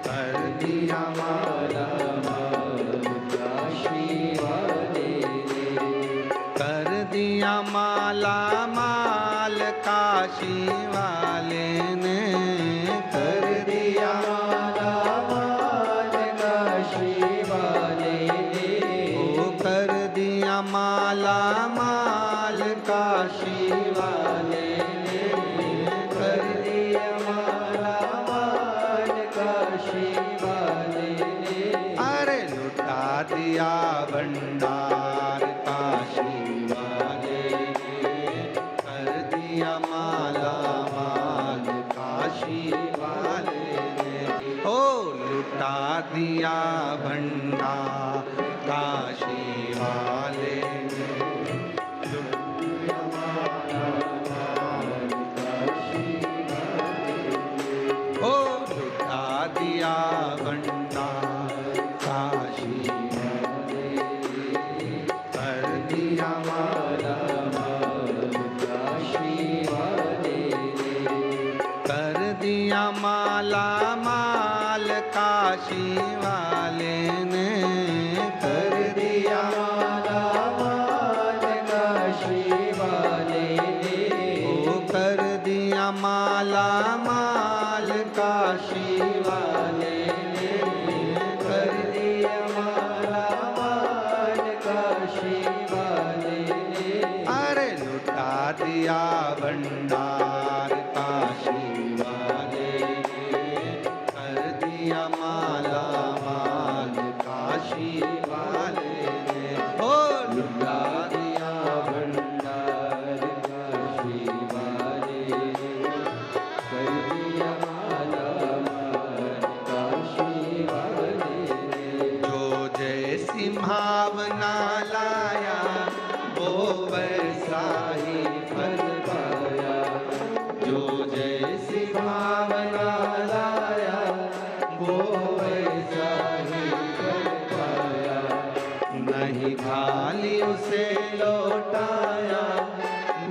कर दिया माला माल काशी वाले, कर दिया माला माल काशी वाले ने, कर दिया माला माल काशी वाले ने। ओ कर दिया माला माल काशी वाले ने, कर दिया माला माल काशी वाले ने। अरे लुटा दिया भंडार काशी वाले ने, कर दिया माला माल काशी वाले ने। ओ लुटा दिया भंडार काशी वाले ने, ओ लुटा भावना लाया वो वैसा ही फल पाया। जो जैसी भावना लाया वो वैसा ही फल पाया। नहीं खाली उसे लौटाया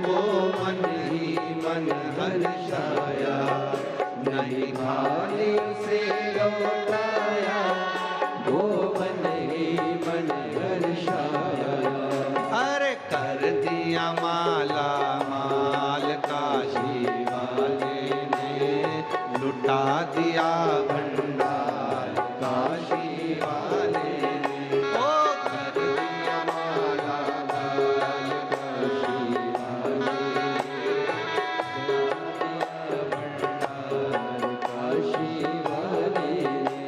वो मन ही मन हर्षाया। नहीं खाली उसे लौटाया वो मन ही मन हर्षाया। अरे कर दिया माला माल काशी वाले ने, लुटा दिया भंडार काशी वाले ने। ओ कर दिया माला माल काशी वाले ने, काशी वाले ने।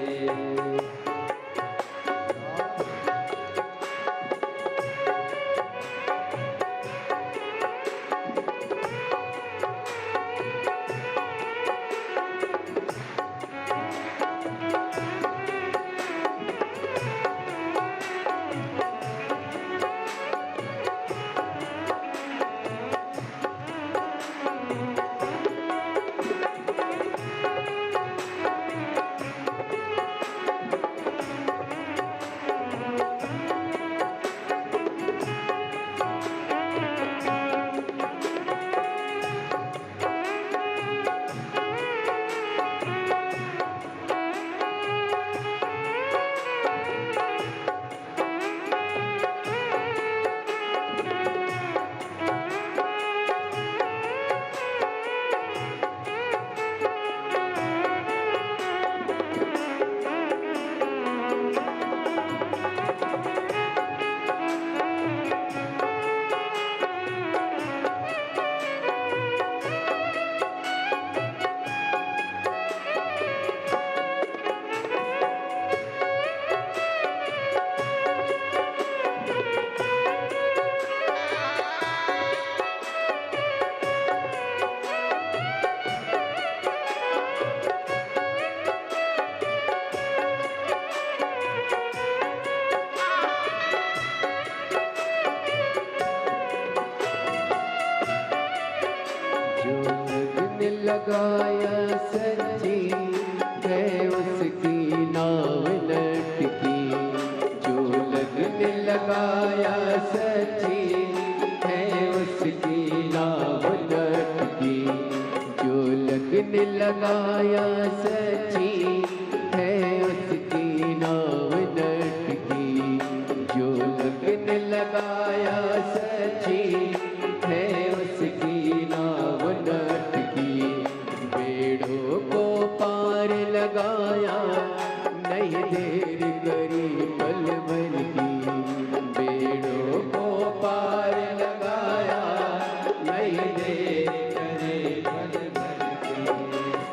लगाया सच्ची है उसकी नाव लटकी। जो लगने लगाया सच्ची है उसकी नाव लटकी। जो लगने लगाया सच्ची है उसकी नाव लटकी। जो लगने लगाया सच्ची है उसकी नाव लटकी। बेड़ों को पार लगाया नहीं देर करी पल भर की। बेड़ों को पार लगाया नहीं देर करे पल भर की।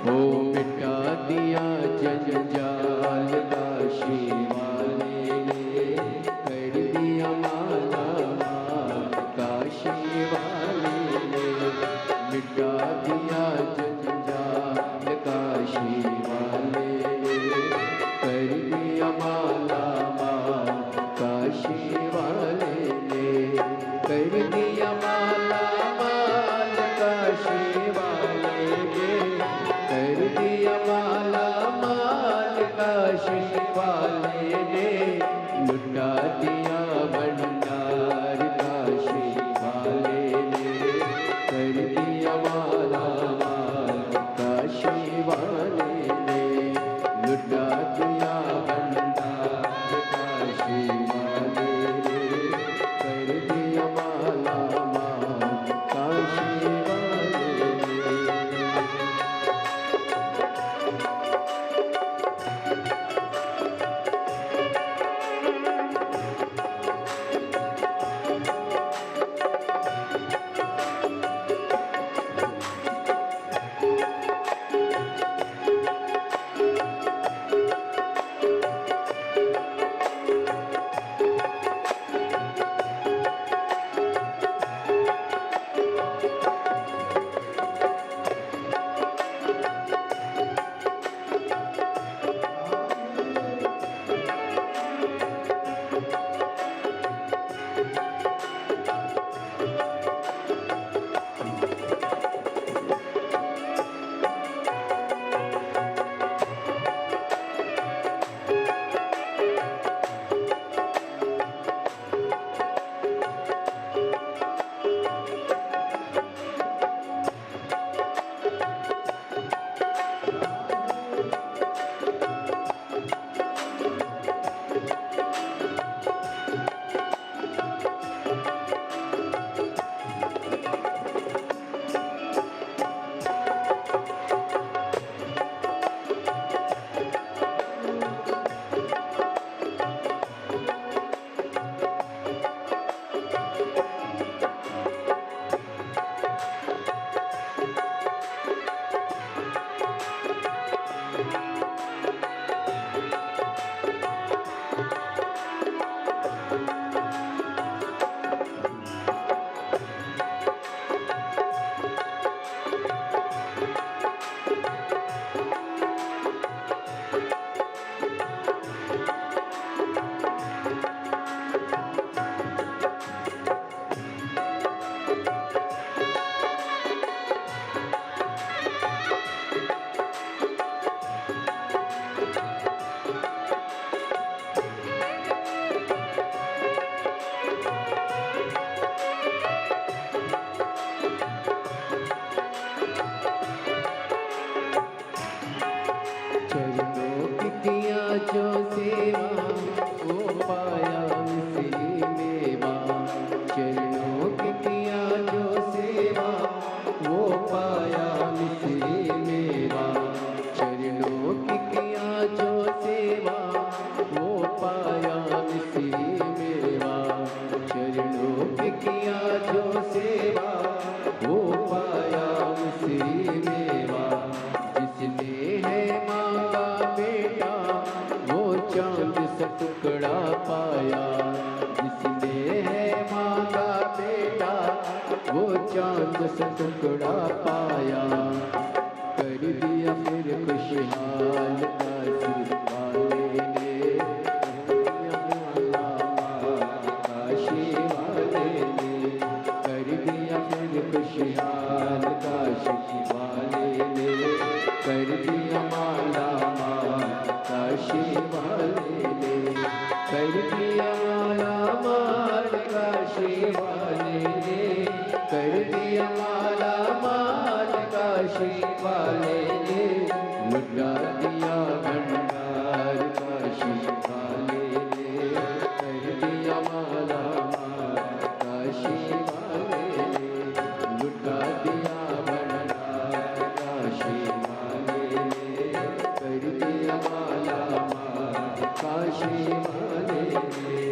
वो मिटा दिया जंजाल काशी वाले ने, कर दिया माला माल काशी वाले ने। मिटा दिया जंजाल काशी वाले ने, कर दिया माला माल काशी वाले ने। कर दिया माला माल काशी वाले ने, कर दिया माला माल काशी वाले ने। लुटा दिया भंडार काशी वाले ने, कर दिया माला माल काशी वाले ने। लुटा दिया भंडार काशी वाले ने, कर दिया माला माल काशी वाले ने। पाया मिश्री मेवा, चरणों की किया जो सेवा, वो पाया मिश्री मेवा। जिसने है मांगा बेटा, वो चांद सा टुकड़ा पाया। जिसने है मांगा बेटा, वो चांद सा टुकड़ा पाया। कर दिया फिर खुशहाल काशी वाले ने, काशी वाले ने। कर दिया फिर खुशहाल काशी वाले ने, कर दिया माला माल काशी वाले ने। कर दिया माला माल काशी वाले ने, कर दिया माला माल काशी वाले ने। लुटा दिया भंडार काशी वाले ने, कर दिया माला माल काशी वाले ने। लुटा दिया भंडार काशी वाले ने, कर दिया माला माल काशी वाले ने।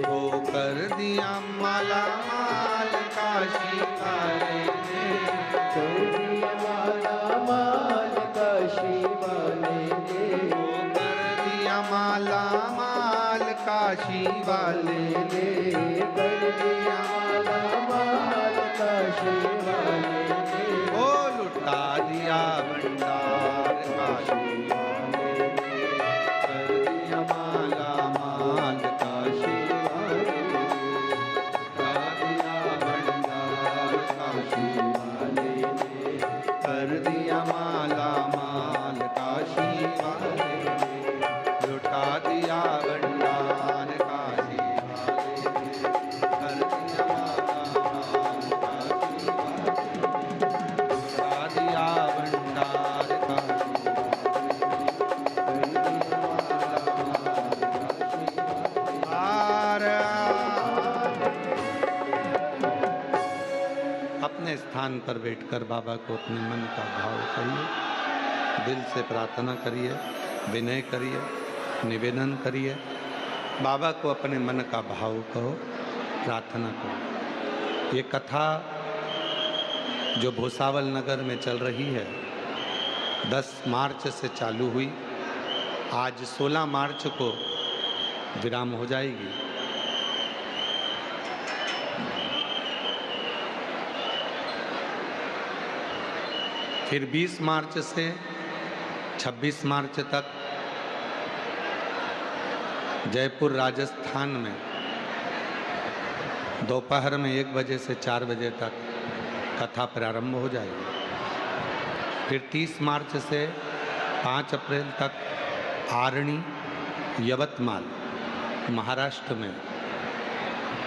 वो कर दिया माला माल काशी वाले ने,
कर दिया माला माल काशी वाले ने।
वो कर दिया माला माल काशी वाले ने।
कर दिया माला माल काशी वाले ने।
ओ लुटा दिया भंडार काशी वाले ने, कर दिया माला माल काशी वाले ने। लुटा दिया भंडार काशी वाले ने, कर दिया माला माल काशी वाले ने। लुटा दिया भंडार काशी वाले ने, कर दिया माला माल अपने स्थान पर बैठकर बाबा को अपने मन का भाव करिए, दिल से प्रार्थना करिए, विनय करिए, निवेदन करिए। बाबा को अपने मन का भाव कहो, प्रार्थना करो। ये कथा जो भूसावल नगर में चल रही है 10 मार्च से चालू हुई, आज 16 मार्च को विराम हो जाएगी। फिर 20 मार्च से 26 मार्च तक जयपुर राजस्थान में दोपहर में 1 बजे से 4 बजे तक कथा प्रारंभ हो जाएगी। फिर 30 मार्च से 5 अप्रैल तक आरणी यवतमाल महाराष्ट्र में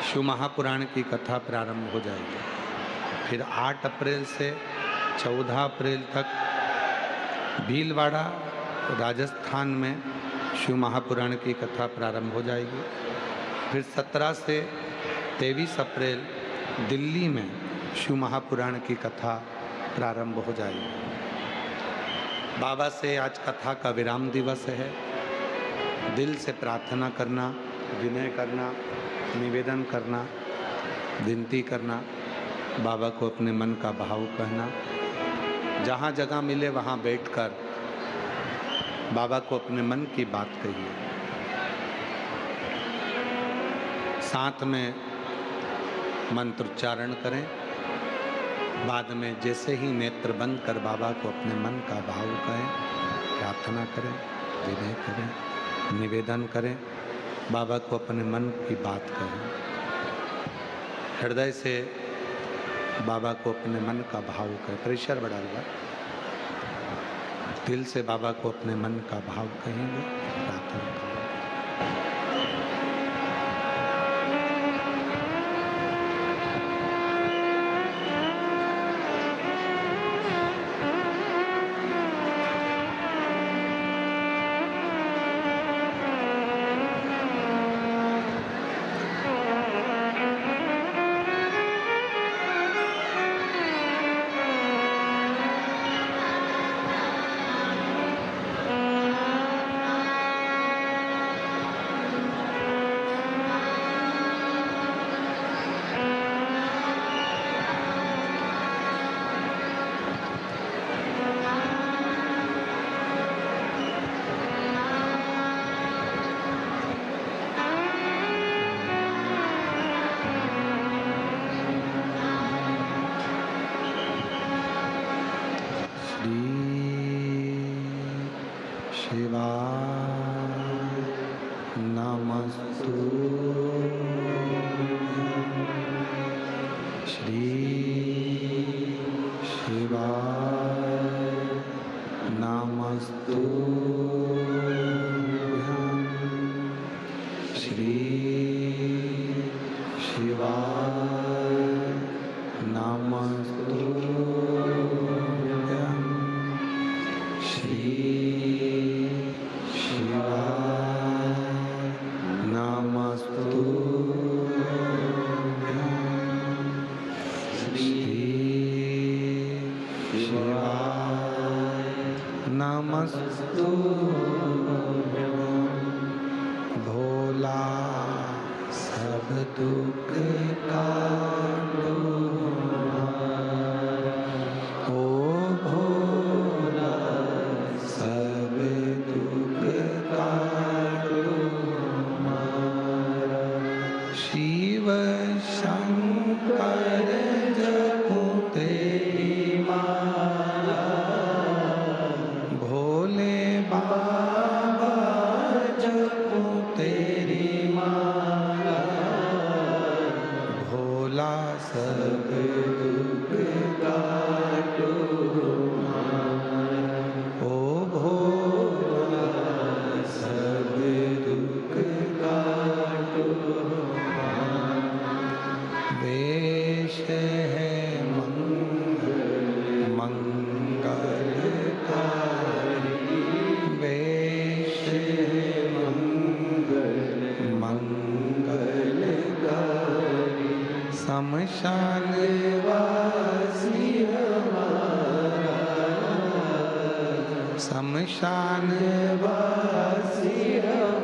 शिव महापुराण की कथा प्रारंभ हो जाएगी। फिर 8 अप्रैल से 14 अप्रैल तक भीलवाड़ा राजस्थान में शिव महापुराण की कथा प्रारंभ हो जाएगी। फिर 17 से 23 अप्रैल दिल्ली में शिव महापुराण की कथा प्रारंभ हो जाएगी। बाबा से आज कथा का विराम दिवस है। दिल से प्रार्थना करना, विनय करना, निवेदन करना, विनती करना, बाबा को अपने मन का भाव कहना। जहाँ जगह मिले वहाँ बैठकर बाबा को अपने मन की बात कहिए। साथ में मंत्रोच्चारण करें। बाद में जैसे ही नेत्र बंद कर बाबा को अपने मन का भाव कहें, प्रार्थना करें, विनय करें, निवेदन करें, बाबा को अपने मन की बात कहें। हृदय से बाबा को अपने मन का भाव कहें। प्रेशर बढ़ा हुआ, दिल से बाबा को अपने मन का भाव कहेंगे, प्रार्थना करेंगे।
अस्तु
भोला सब दुख काटो ओ भोला सब दुख काटो शिव शंकर जपो तेरी माला भोले बाबा जपो तेरी माला भोला सब दुख काटो ओ भोला सब दुख काटो वेश है मंगलकारी वेश है मंगलकारी शमशान वासी हमारा शमशान वासी हमारा